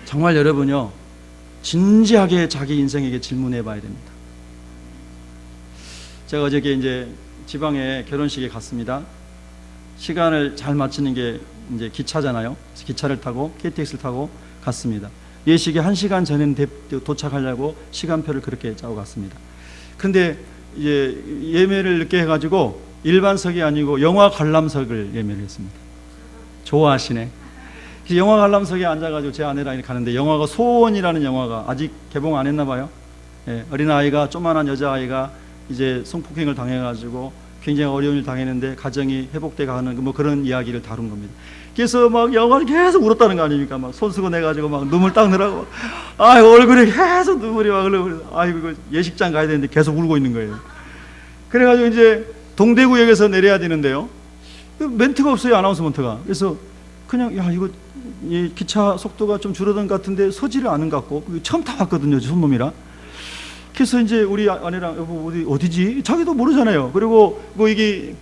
정말 여러분요, 진지하게 자기 인생에게 질문해 봐야 됩니다. 제가 어저께 이제 지방에 결혼식에 갔습니다. 시간을 잘 맞추는 게 이제 기차잖아요. 그래서 기차를 타고 KTX를 타고 갔습니다. 예식이 1시간 전에 도착하려고 시간표를 그렇게 짜고 갔습니다. 근데 이제 예매를 늦게 해가지고 일반석이 아니고 영화 관람석을 예매를 했습니다. 좋아하시네. 영화 관람석에 앉아가지고 제 아내랑 가는데, 영화가 소원이라는 영화가 아직 개봉 안 했나 봐요. 어린아이가, 조만한 여자아이가 이제 성폭행을 당해가지고 굉장히 어려움을 당했는데 가정이 회복돼 가는 뭐 그런 이야기를 다룬 겁니다. 그래서 막 영화를 계속 울었다는 거 아닙니까? 막 손수건 내가지고 막 눈물 닦느라고, 얼굴에 계속 눈물이 막 흘러버려. 이거 예식장 가야 되는데 계속 울고 있는 거예요. 그래가지고 이제 동대구역에서 내려야 되는데요, 멘트가 없어요. 아나운서 멘트가. 그래서 그냥 야 이거 이 기차 속도가 좀 줄어든 것 같은데 서지를 않은 것 같고 처음 타봤거든요 손놈이라. 그래서 이제 우리 아내랑 여보 어디지? 자기도 모르잖아요. 그리고 뭐 이게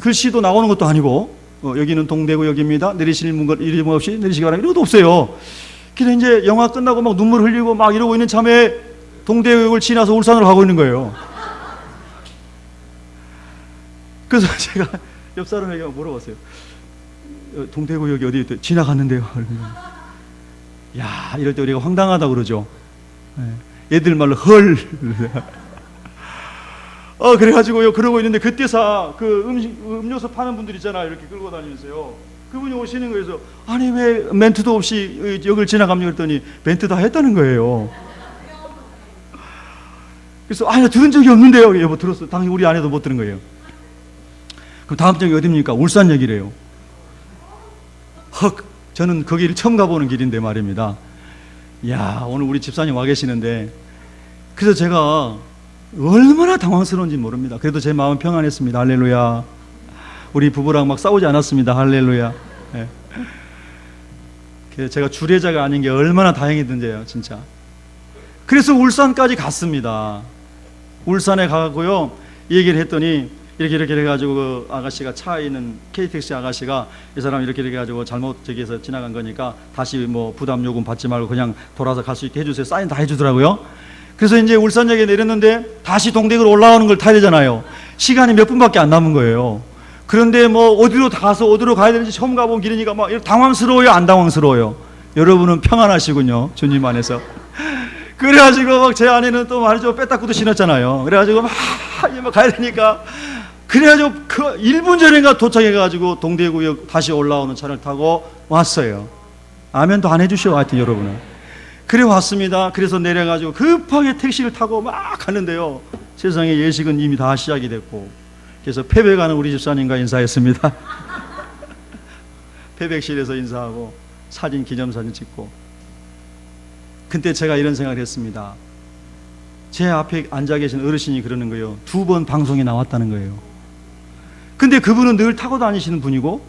글씨도 나오는 것도 아니고 여기는 동대구역입니다. 내리실 이름 없이 내리시기 바랍니다. 이런 것도 없어요. 그래서 이제 영화 끝나고 막 눈물 흘리고 막 이러고 있는 참에 동대구역을 지나서 울산으로 가고 있는 거예요. 그래서 제가 옆 사람에게 물어봤어요. 동대구역이 어디 있대? 지나갔는데요. 야, 이럴 때 우리가 황당하다 그러죠. 얘들 말로 헐. 그래가지고요, 그러고 있는데 그때사 그 음료수 파는 분들 있잖아요. 이렇게 끌고 다니면서요. 그분이 오시는 거에서 아니 왜 멘트도 없이 역을 지나갑니까? 그랬더니 멘트 다 했다는 거예요. 그래서 아니 들은 적이 없는데요. 여보 들었어. 당연히 우리 아내도 못 들은 거예요. 그럼 다음 역이 어디입니까? 울산역이래요. 헉, 저는 거기를 처음 가보는 길인데 말입니다. 야, 오늘 우리 집사님 와 계시는데 그래서 제가 얼마나 당황스러운지 모릅니다. 그래도 제 마음은 평안했습니다. 할렐루야. 우리 부부랑 막 싸우지 않았습니다. 할렐루야. 네. 그래서 제가 주례자가 아닌 게 얼마나 다행이든지요, 진짜. 그래서 울산까지 갔습니다. 울산에 가고요, 얘기를 했더니 이렇게 해가지고 그 아가씨가 차에 있는 KTX 아가씨가 이 사람 이렇게 해가지고 잘못 저기에서 지나간 거니까 다시 뭐 부담 요금 받지 말고 그냥 돌아서 갈 수 있게 해주세요. 사인 다 해주더라고요. 그래서 이제 울산역에 내렸는데 다시 동대구로 올라오는 걸 타야 되잖아요. 시간이 몇 분밖에 안 남은 거예요. 그런데 뭐 어디로 가서 어디로 가야 되는지 처음 가본 길이니까 막 당황스러워요, 안 당황스러워요? 여러분은 평안하시군요, 주님 안에서. 그래가지고 막 제 아내는 또 말이죠, 빼딱구도 신었잖아요. 그래가지고 막 가야 되니까 그래가지고 그 1분 전인가 도착해가지고 동대구역 다시 올라오는 차를 타고 왔어요. 아멘도 안 해주셔, 하여튼 여러분은. 그래 왔습니다. 그래서 내려가지고 급하게 택시를 타고 막 가는데요, 세상에 예식은 이미 다 시작이 됐고, 그래서 패백하는 우리 집사님과 인사했습니다. 패백실에서 인사하고 사진, 기념사진 찍고. 그때 제가 이런 생각을 했습니다. 제 앞에 앉아 계신 어르신이 그러는 거예요. 2번 방송에 나왔다는 거예요. 근데 그분은 늘 타고 다니시는 분이고,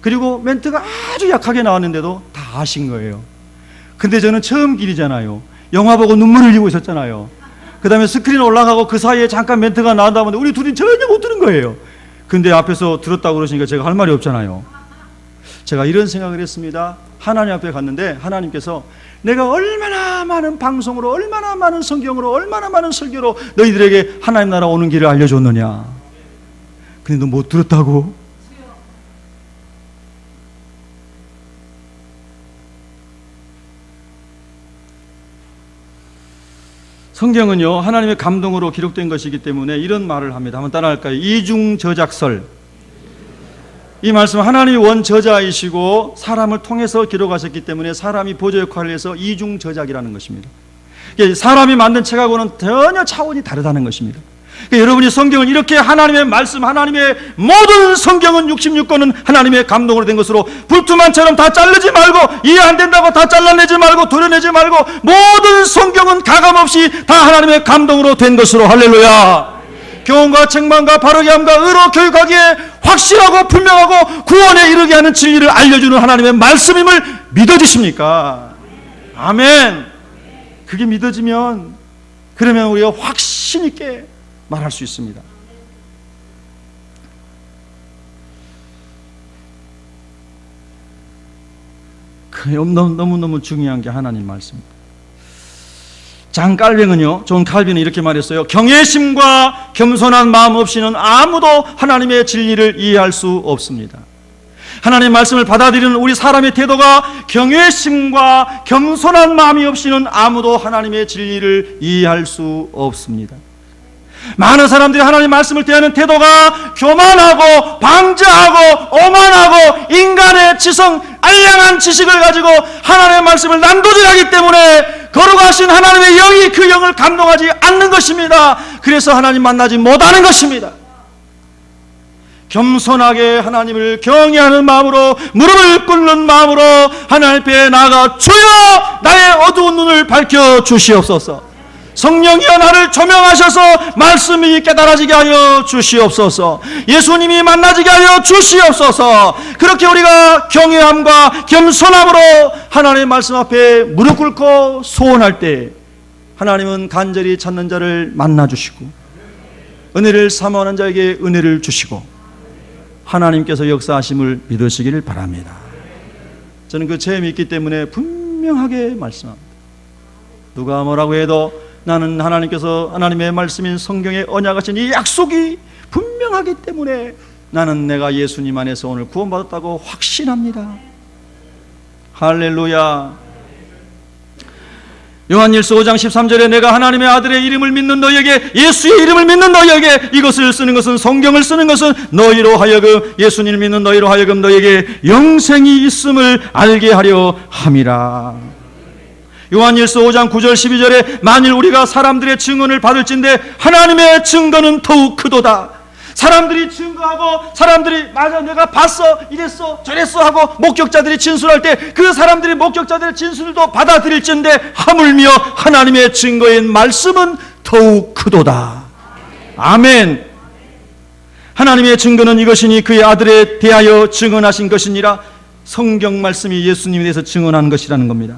그리고 멘트가 아주 약하게 나왔는데도 다 아신 거예요. 근데 저는 처음 길이잖아요. 영화 보고 눈물 흘리고 있었잖아요. 그 다음에 스크린 올라가고 그 사이에 잠깐 멘트가 나온다는데 우리 둘이 전혀 못 들은 거예요. 근데 앞에서 들었다고 그러시니까 제가 할 말이 없잖아요. 제가 이런 생각을 했습니다. 하나님 앞에 갔는데 하나님께서 내가 얼마나 많은 방송으로, 얼마나 많은 성경으로, 얼마나 많은 설교로 너희들에게 하나님 나라 오는 길을 알려줬느냐. 근데 너 못 들었다고? 성경은요, 하나님의 감동으로 기록된 것이기 때문에 이런 말을 합니다. 한번 따라할까요? 이중저작설. 이 말씀은 하나님이 원저자이시고 사람을 통해서 기록하셨기 때문에 사람이 보조 역할을 해서 이중저작이라는 것입니다. 사람이 만든 책하고는 전혀 차원이 다르다는 것입니다. 여러분이 성경을 이렇게 하나님의 말씀, 하나님의 모든 성경은 66권은 하나님의 감동으로 된 것으로 불투만처럼 다 자르지 말고, 이해 안 된다고 다 잘라내지 말고 도려내지 말고, 모든 성경은 가감없이 다 하나님의 감동으로 된 것으로, 할렐루야. 교훈과 책망과 바르게 함과 의로 교육하기에 확실하고 분명하고 구원에 이르게 하는 진리를 알려주는 하나님의 말씀임을 믿어지십니까? 아멘. 그게 믿어지면, 그러면 우리가 확신 있게 말할 수 있습니다. 너무너무 중요한 게 하나님 말씀입니다. 존 칼빈은 이렇게 말했어요. 경외심과 겸손한 마음 없이는 아무도 하나님의 진리를 이해할 수 없습니다. 하나님의 말씀을 받아들이는 우리 사람의 태도가 경외심과 겸손한 마음이 없이는 아무도 하나님의 진리를 이해할 수 없습니다. 많은 사람들이 하나님의 말씀을 대하는 태도가 교만하고 방자하고 오만하고 인간의 지성, 알량한 지식을 가지고 하나님의 말씀을 난도질하기 때문에 거룩하신 하나님의 영이 그 영을 감동하지 않는 것입니다. 그래서 하나님 만나지 못하는 것입니다. 겸손하게 하나님을 경외하는 마음으로, 무릎을 꿇는 마음으로 하나님 앞에 나아가 주여 나의 어두운 눈을 밝혀 주시옵소서. 성령이여 나를 조명하셔서 말씀이 깨달아지게 하여 주시옵소서. 예수님이 만나지게 하여 주시옵소서. 그렇게 우리가 경외함과 겸손함으로 하나님의 말씀 앞에 무릎 꿇고 소원할 때 하나님은 간절히 찾는 자를 만나주시고 은혜를 사모하는 자에게 은혜를 주시고 하나님께서 역사하심을 믿으시기를 바랍니다. 저는 그 체험이 있기 때문에 분명하게 말씀합니다. 누가 뭐라고 해도 나는 하나님께서 하나님의 말씀인 성경에 언약하신 이 약속이 분명하기 때문에 나는 내가 예수님 안에서 오늘 구원받았다고 확신합니다. 할렐루야. 요한일서 5장 13절에 내가 하나님의 아들의 이름을 믿는 너희에게, 예수의 이름을 믿는 너희에게, 이것을 쓰는 것은, 성경을 쓰는 것은 너희로 하여금, 예수님을 믿는 너희로 하여금 너희에게 영생이 있음을 알게 하려 함이라. 요한일서 5장 9절 12절에 만일 우리가 사람들의 증언을 받을진대 하나님의 증거는 더욱 크도다. 사람들이 증거하고 사람들이 맞아 내가 봤어 이랬어 저랬어 하고 목격자들이 진술할 때 그 사람들이 목격자들의 진술도 받아들일진데 하물며 하나님의 증거인 말씀은 더욱 크도다. 아멘. 하나님의 증거는 이것이니 그의 아들에 대하여 증언하신 것이니라. 성경 말씀이 예수님에 대해서 증언한 것이라는 겁니다.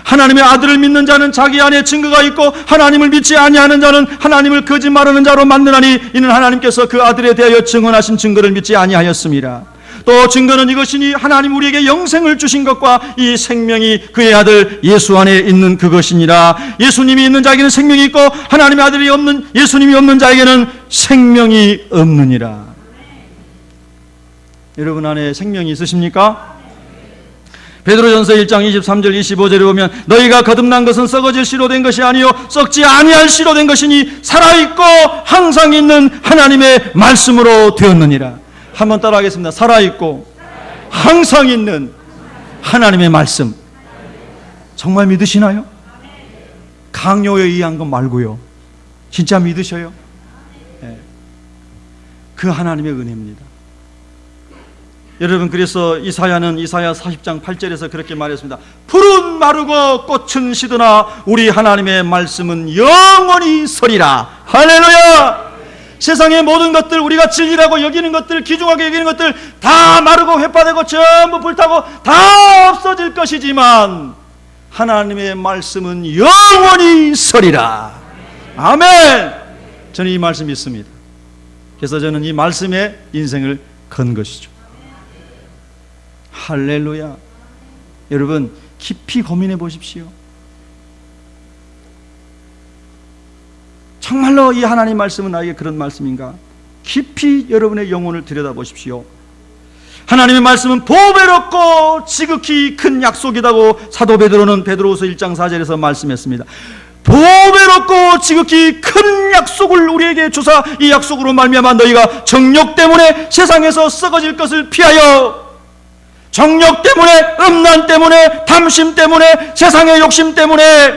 하나님의 아들을 믿는 자는 자기 안에 증거가 있고 하나님을 믿지 아니하는 자는 하나님을 거짓말하는 자로 만드나니 이는 하나님께서 그 아들에 대하여 증언하신 증거를 믿지 아니하였습니다. 또 증거는 이것이니 하나님 우리에게 영생을 주신 것과 이 생명이 그의 아들 예수 안에 있는 그것이니라. 예수님이 있는 자에게는 생명이 있고 하나님의 아들이 없는 예수님이 없는 자에게는 생명이 없느니라. 여러분 안에 생명이 있으십니까? 베드로전서 1장 23절 25절에 보면 너희가 거듭난 것은 썩어질 씨로 된 것이 아니요 썩지 아니할 씨로 된 것이니 살아있고 항상 있는 하나님의 말씀으로 되었느니라. 한번 따라하겠습니다. 살아있고 항상 있는 하나님의 말씀. 정말 믿으시나요? 강요에 의한 것 말고요. 진짜 믿으셔요? 네. 그 하나님의 은혜입니다. 여러분, 그래서 이사야는 이사야 40장 8절에서 그렇게 말했습니다. 풀은 마르고 꽃은 시드나 우리 하나님의 말씀은 영원히 서리라. 할렐루야. 세상의 모든 것들, 우리가 진리라고 여기는 것들, 귀중하게 여기는 것들 다 마르고 훼파되고 전부 불타고 다 없어질 것이지만 하나님의 말씀은 영원히 서리라. 아멘. 저는 이 말씀 믿습니다. 그래서 저는 이 말씀에 인생을 건 것이죠. 할렐루야. 여러분 깊이 고민해 보십시오. 정말로 이 하나님 말씀은 나에게 그런 말씀인가? 깊이 여러분의 영혼을 들여다보십시오. 하나님의 말씀은 보배롭고 지극히 큰 약속이라고 사도 베드로는 베드로후서 1장 4절에서 말씀했습니다. 보배롭고 지극히 큰 약속을 우리에게 주사 이 약속으로 말미암아 너희가 정욕 때문에 세상에서 썩어질 것을 피하여, 정욕 때문에, 음란 때문에, 탐심 때문에, 세상의 욕심 때문에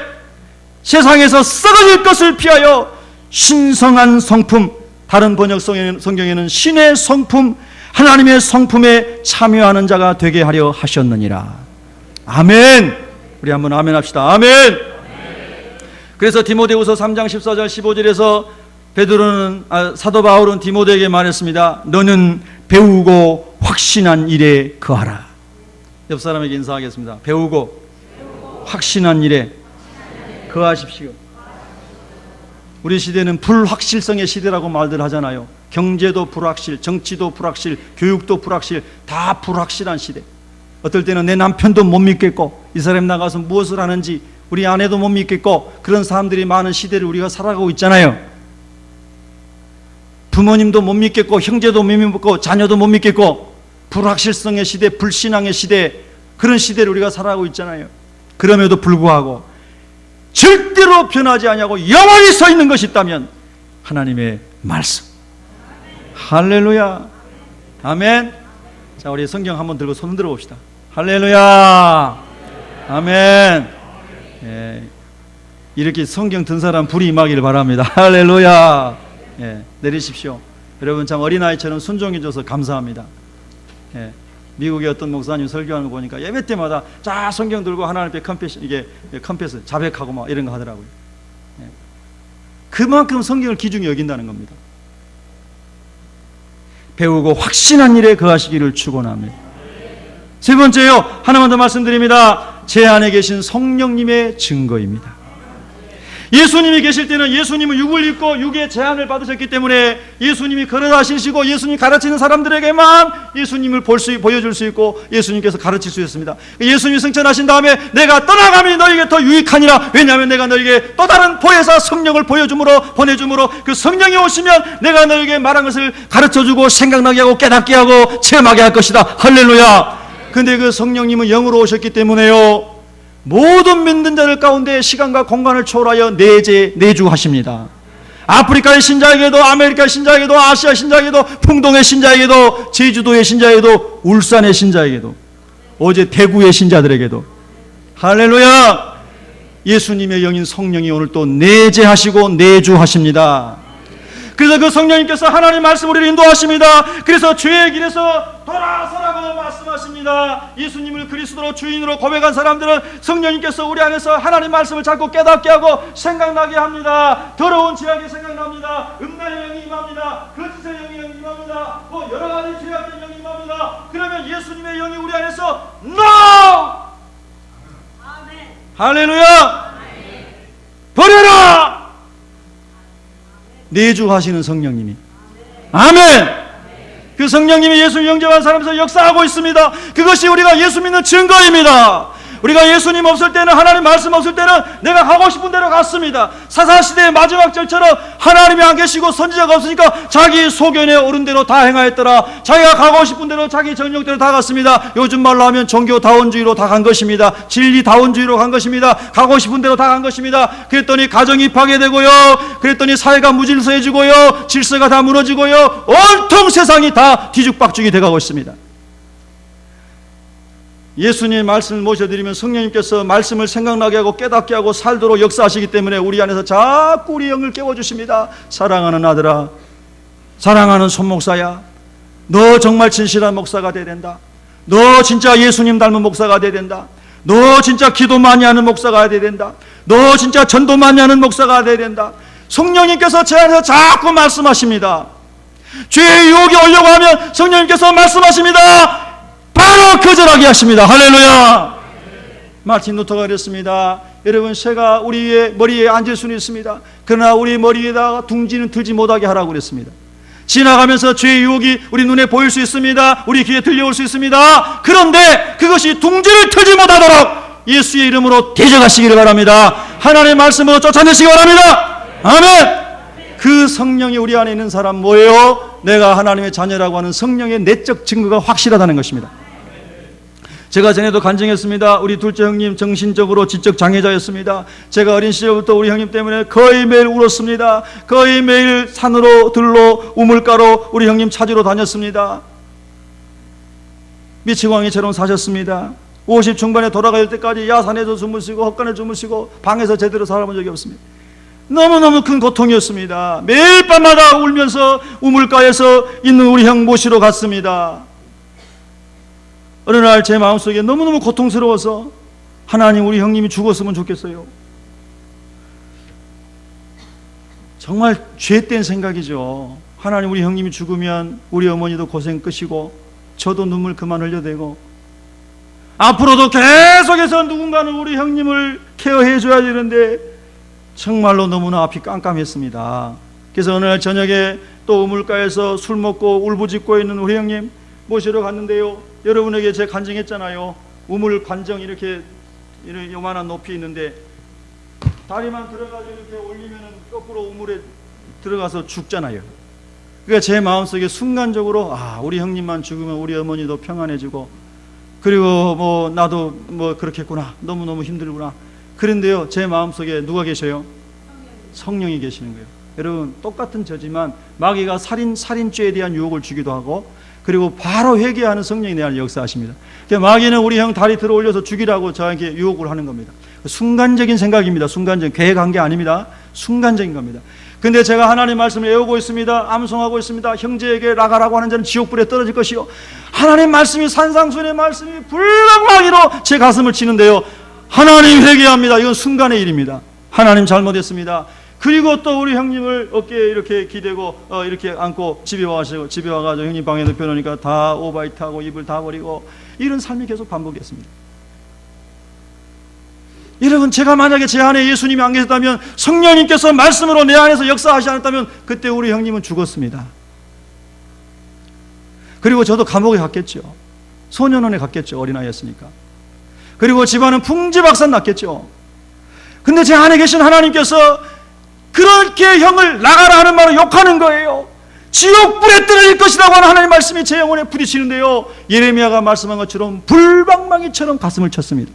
세상에서 썩어질 것을 피하여 신성한 성품, 다른 번역 성경에는 신의 성품, 하나님의 성품에 참여하는 자가 되게 하려 하셨느니라. 아멘. 우리 한번 아멘 합시다. 아멘. 그래서 디모데후서 3장 14절 15절에서 베드로는 사도 바울은 디모데에게 말했습니다. 너는 배우고 확신한 일에 거하라. 옆 사람에게 인사하겠습니다. 배우고 확신한 일에 거하십시오. 우리 시대는 불확실성의 시대라고 말들 하잖아요. 경제도 불확실, 정치도 불확실, 교육도 불확실, 다 불확실한 시대. 어떨 때는 내 남편도 못 믿겠고 이 사람 나가서 무엇을 하는지 우리 아내도 못 믿겠고, 그런 사람들이 많은 시대를 우리가 살아가고 있잖아요. 부모님도 못 믿겠고 형제도 못 믿겠고 자녀도 못 믿겠고 불확실성의 시대, 불신앙의 시대, 그런 시대를 우리가 살아가고 있잖아요. 그럼에도 불구하고 절대로 변하지 아니하고 영원히 서 있는 것이 있다면 하나님의 말씀. 할렐루야. 아멘. 자, 우리 성경 한번 들고 손 흔들어 봅시다. 할렐루야. 아멘. 예, 이렇게 성경 든 사람 불이 임하기를 바랍니다. 할렐루야. 예, 내리십시오. 여러분 참 어린아이처럼 순종해줘서 감사합니다. 예, 미국의 어떤 목사님 설교하는 거 보니까 예배 때마다 자 성경 들고 하나님 앞에 컨페스, 이게 컨페스 자백하고 막 이런 거 하더라고요. 예. 그만큼 성경을 귀중히 여긴다는 겁니다. 배우고 확신한 일에 거하시기를 축원합니다. 세 번째요, 하나만 더 말씀드립니다. 제 안에 계신 성령님의 증거입니다. 예수님이 계실 때는 예수님은 육을 입고 육의 제한을 받으셨기 때문에 예수님이 걸어다니시고 예수님이 가르치는 사람들에게만 예수님을 보여줄 수 있고 예수님께서 가르칠 수 있습니다. 예수님이 승천하신 다음에 내가 떠나감이 너에게 더 유익하니라. 왜냐하면 내가 너에게 또 다른 보혜사 성령을 보내줌으로 그 성령이 오시면 내가 너에게 말한 것을 가르쳐주고 생각나게 하고 깨닫게 하고 체험하게 할 것이다. 할렐루야. 근데 그 성령님은 영으로 오셨기 때문에요, 모든 믿는 자들 가운데 시간과 공간을 초월하여 내주하십니다. 아프리카의 신자에게도, 아메리카의 신자에게도, 아시아 신자에게도, 풍동의 신자에게도, 제주도의 신자에게도, 울산의 신자에게도, 어제 대구의 신자들에게도. 할렐루야. 예수님의 영인 성령이 오늘 또 내재하시고 내주하십니다. 그래서 그 성령님께서 하나님 말씀 우리를 인도하십니다. 그래서 죄의 길에서 돌아서라고 말씀하십니다. 예수님을 그리스도로 주인으로 고백한 사람들은 성령님께서 우리 안에서 하나님 말씀을 자꾸 깨닫게 하고 생각나게 합니다. 더러운 죄악이 생각납니다. 음란의 영이 임합니다. 거짓의 영이 임합니다. 뭐 여러 가지 죄악의 영이 임합니다. 그러면 예수님의 영이 우리 안에서 NO! 아멘. 할렐루야. 아멘. 버려라. 내주하시는 성령님이. 아멘. 그 성령님이 예수 영접한 사람에서 역사하고 있습니다. 그것이 우리가 예수 믿는 증거입니다. 우리가 예수님 없을 때는, 하나님 말씀 없을 때는 내가 가고 싶은 대로 갔습니다. 사사시대의 마지막 절처럼 하나님이 안 계시고 선지자가 없으니까 자기 소견에 오른 대로 다 행하였더라. 자기가 가고 싶은 대로 자기 정욕대로 다 갔습니다. 요즘 말로 하면 종교다원주의로 다 간 것입니다. 진리다원주의로 간 것입니다. 가고 싶은 대로 다 간 것입니다. 그랬더니 가정이 파괴되고요, 그랬더니 사회가 무질서해지고요, 질서가 다 무너지고요, 온통 세상이 다 뒤죽박죽이 돼가고 있습니다. 예수님의 말씀을 모셔드리면 성령님께서 말씀을 생각나게 하고 깨닫게 하고 살도록 역사하시기 때문에 우리 안에서 자꾸 우리 영을 깨워주십니다. 사랑하는 아들아, 사랑하는 손목사야, 너 정말 진실한 목사가 돼야 된다. 너 진짜 예수님 닮은 목사가 돼야 된다. 너 진짜 기도 많이 하는 목사가 돼야 된다. 너 진짜 전도 많이 하는 목사가 돼야 된다. 성령님께서 제 안에서 자꾸 말씀하십니다. 죄의 유혹이 오려고 하면 성령님께서 말씀하십니다. 바로 거절하게 하십니다. 할렐루야. 마틴 루터가 그랬습니다. 여러분, 새가 우리의 머리에 앉을 수는 있습니다. 그러나 우리 머리에다가 둥지는 들지 못하게 하라고 그랬습니다. 지나가면서 죄의 유혹이 우리 눈에 보일 수 있습니다. 우리 귀에 들려올 수 있습니다. 그런데 그것이 둥지를 틀지 못하도록 예수의 이름으로 대적하시기를 바랍니다. 하나님의 말씀으로 쫓아내시기 바랍니다. 아멘. 그 성령이 우리 안에 있는 사람 뭐예요? 내가 하나님의 자녀라고 하는 성령의 내적 증거가 확실하다는 것입니다. 제가 전에도 간증했습니다. 우리 둘째 형님 정신적으로 지적 장애자였습니다. 제가 어린 시절부터 우리 형님 때문에 거의 매일 울었습니다. 거의 매일 산으로 들로 우물가로 우리 형님 찾으러 다녔습니다. 미치광이처럼 사셨습니다. 50 중반에 돌아갈 때까지 야산에서 주무시고 헛간에 주무시고 방에서 제대로 살아본 적이 없습니다. 너무너무 큰 고통이었습니다. 매일 밤마다 울면서 우물가에서 있는 우리 형 모시러 갔습니다. 어느 날 제 마음속에 너무너무 고통스러워서 하나님, 우리 형님이 죽었으면 좋겠어요. 정말 죄된 생각이죠. 하나님, 우리 형님이 죽으면 우리 어머니도 고생 끝이고 저도 눈물 그만 흘려야 되고 앞으로도 계속해서 누군가는 우리 형님을 케어해 줘야 되는데 정말로 너무나 앞이 깜깜했습니다. 그래서 어느 날 저녁에 또 우물가에서 술 먹고 울부짖고 있는 우리 형님 모시러 갔는데요, 여러분에게 제가 간증했잖아요. 우물 관정 이렇게 요만한 높이 있는데 다리만 들어가지고 이렇게 올리면 거꾸로 우물에 들어가서 죽잖아요. 그러니까 제 마음속에 순간적으로 우리 형님만 죽으면 우리 어머니도 평안해지고 그리고 뭐 나도 뭐 그렇겠구나, 너무너무 힘들구나. 그런데요, 제 마음속에 누가 계셔요? 성령이 계시는 거예요. 여러분, 똑같은 저지만 마귀가 살인죄에 대한 유혹을 주기도 하고 그리고 바로 회개하는 성령이 내 안에 역사하십니다. 마귀는 우리 형 다리 들어 올려서 죽이라고 저에게 유혹을 하는 겁니다. 순간적인 생각입니다. 순간적인, 계획한 게 아닙니다. 순간적인 겁니다. 근데 제가 하나님 말씀을 외우고 있습니다. 암송하고 있습니다. 형제에게 나가라고 하는 자는 지옥불에 떨어질 것이요, 하나님 말씀이, 산상수훈의 말씀이 불방망이로 제 가슴을 치는데요, 하나님 회개합니다. 이건 순간의 일입니다. 하나님 잘못했습니다. 그리고 또 우리 형님을 어깨에 이렇게 기대고 이렇게 안고 집에 와가지고 형님 방에 눕혀놓으니까 다 오바이트하고 이불 다 버리고, 이런 삶이 계속 반복됐습니다. 여러분, 제가 만약에 제 안에 예수님이 안 계셨다면, 성령님께서 말씀으로 내 안에서 역사하지 않았다면 그때 우리 형님은 죽었습니다. 그리고 저도 감옥에 갔겠죠. 소년원에 갔겠죠. 어린아이였으니까. 그리고 집안은 풍지박산 났겠죠. 근데 제 안에 계신 하나님께서 그렇게 형을 나가라 하는 말을 욕하는 거예요. 지옥불에 떨어질 것이라고 하는 하나님의 말씀이 제 영혼에 부딪히는데요, 예레미야가 말씀한 것처럼 불방망이처럼 가슴을 쳤습니다.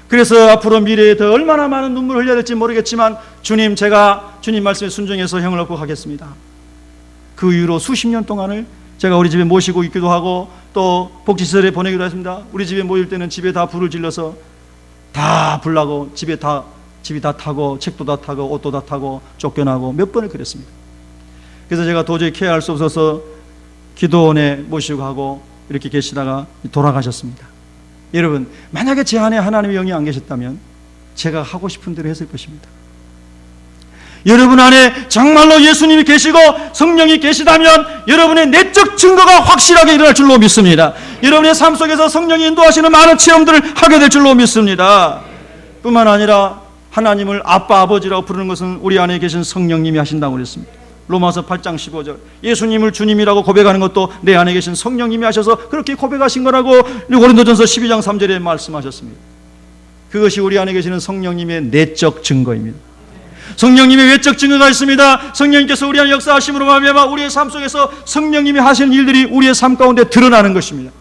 그래서 앞으로 미래에 더 얼마나 많은 눈물을 흘려야 될지 모르겠지만, 주님, 제가 주님 말씀에 순종해서 형을 얻고 가겠습니다. 그 이후로 수십 년 동안을 제가 우리 집에 모시고 있기도 하고 또 복지시설에 보내기도 했습니다. 우리 집에 모일 때는 집에 다 불을 질러서 다 불나고 집이 다 타고 책도 다 타고 옷도 다 타고 쫓겨나고 몇 번을 그랬습니다. 그래서 제가 도저히 케어할 수 없어서 기도원에 모시고 하고 이렇게 계시다가 돌아가셨습니다. 여러분, 만약에 제 안에 하나님의 영이 안 계셨다면 제가 하고 싶은 대로 했을 것입니다. 여러분 안에 정말로 예수님이 계시고 성령이 계시다면 여러분의 내적 증거가 확실하게 일어날 줄로 믿습니다. 여러분의 삶 속에서 성령이 인도하시는 많은 체험들을 하게 될 줄로 믿습니다. 뿐만 아니라 하나님을 아빠, 아버지라고 부르는 것은 우리 안에 계신 성령님이 하신다고 그랬습니다. 로마서 8장 15절, 예수님을 주님이라고 고백하는 것도 내 안에 계신 성령님이 하셔서 그렇게 고백하신 거라고 고린도전서 12장 3절에 말씀하셨습니다. 그것이 우리 안에 계시는 성령님의 내적 증거입니다. 성령님의 외적 증거가 있습니다. 성령님께서 우리 안에 역사하심으로 말미암아 우리의 삶 속에서 성령님이 하시는 일들이 우리의 삶 가운데 드러나는 것입니다.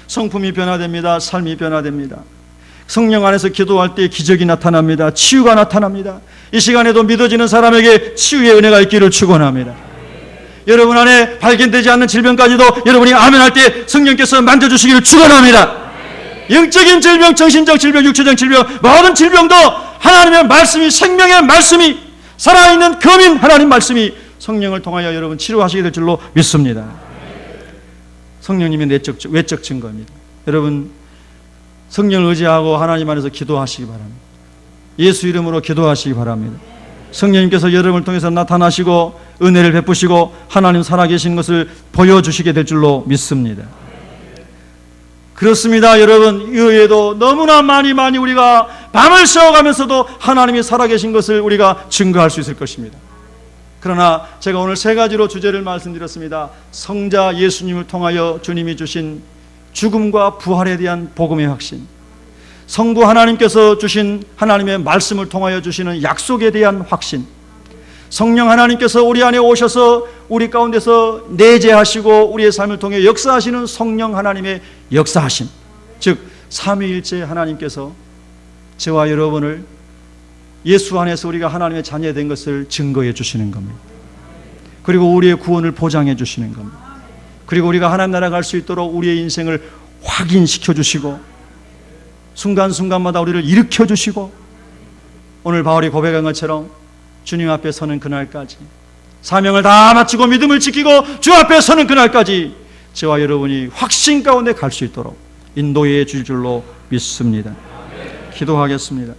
성품이 변화됩니다. 삶이 변화됩니다. 성령 안에서 기도할 때 기적이 나타납니다. 치유가 나타납니다. 이 시간에도 믿어지는 사람에게 치유의 은혜가 있기를 축원합니다. 여러분 안에 발견되지 않는 질병까지도 여러분이 아멘할 때 성령께서 만져주시기를 축원합니다. 영적인 질병, 정신적 질병, 육체적 질병, 모든 질병도 하나님의 말씀이, 생명의 말씀이, 살아있는 검인 하나님 말씀이 성령을 통하여 여러분 치료하시게 될 줄로 믿습니다. 성령님의 외적 증거입니다. 여러분, 성령을 의지하고 하나님 안에서 기도하시기 바랍니다. 예수 이름으로 기도하시기 바랍니다. 성령님께서 여러분을 통해서 나타나시고 은혜를 베푸시고 하나님 살아계신 것을 보여주시게 될 줄로 믿습니다. 그렇습니다. 여러분, 이외에도 너무나 많이 우리가 밤을 새워가면서도 하나님이 살아계신 것을 우리가 증거할 수 있을 것입니다. 그러나 제가 오늘 세 가지로 주제를 말씀드렸습니다. 성자 예수님을 통하여 주님이 주신 죽음과 부활에 대한 복음의 확신, 성부 하나님께서 주신 하나님의 말씀을 통하여 주시는 약속에 대한 확신, 성령 하나님께서 우리 안에 오셔서 우리 가운데서 내재하시고 우리의 삶을 통해 역사하시는 성령 하나님의 역사하심, 즉 삼위일체 하나님께서 저와 여러분을 예수 안에서 우리가 하나님의 자녀된 것을 증거해 주시는 겁니다. 그리고 우리의 구원을 보장해 주시는 겁니다. 그리고 우리가 하나님 나라 갈 수 있도록 우리의 인생을 확인시켜 주시고 순간순간마다 우리를 일으켜 주시고, 오늘 바울이 고백한 것처럼 주님 앞에 서는 그날까지, 사명을 다 마치고 믿음을 지키고 주 앞에 서는 그날까지 저와 여러분이 확신 가운데 갈 수 있도록 인도해 줄 줄로 믿습니다. 기도하겠습니다.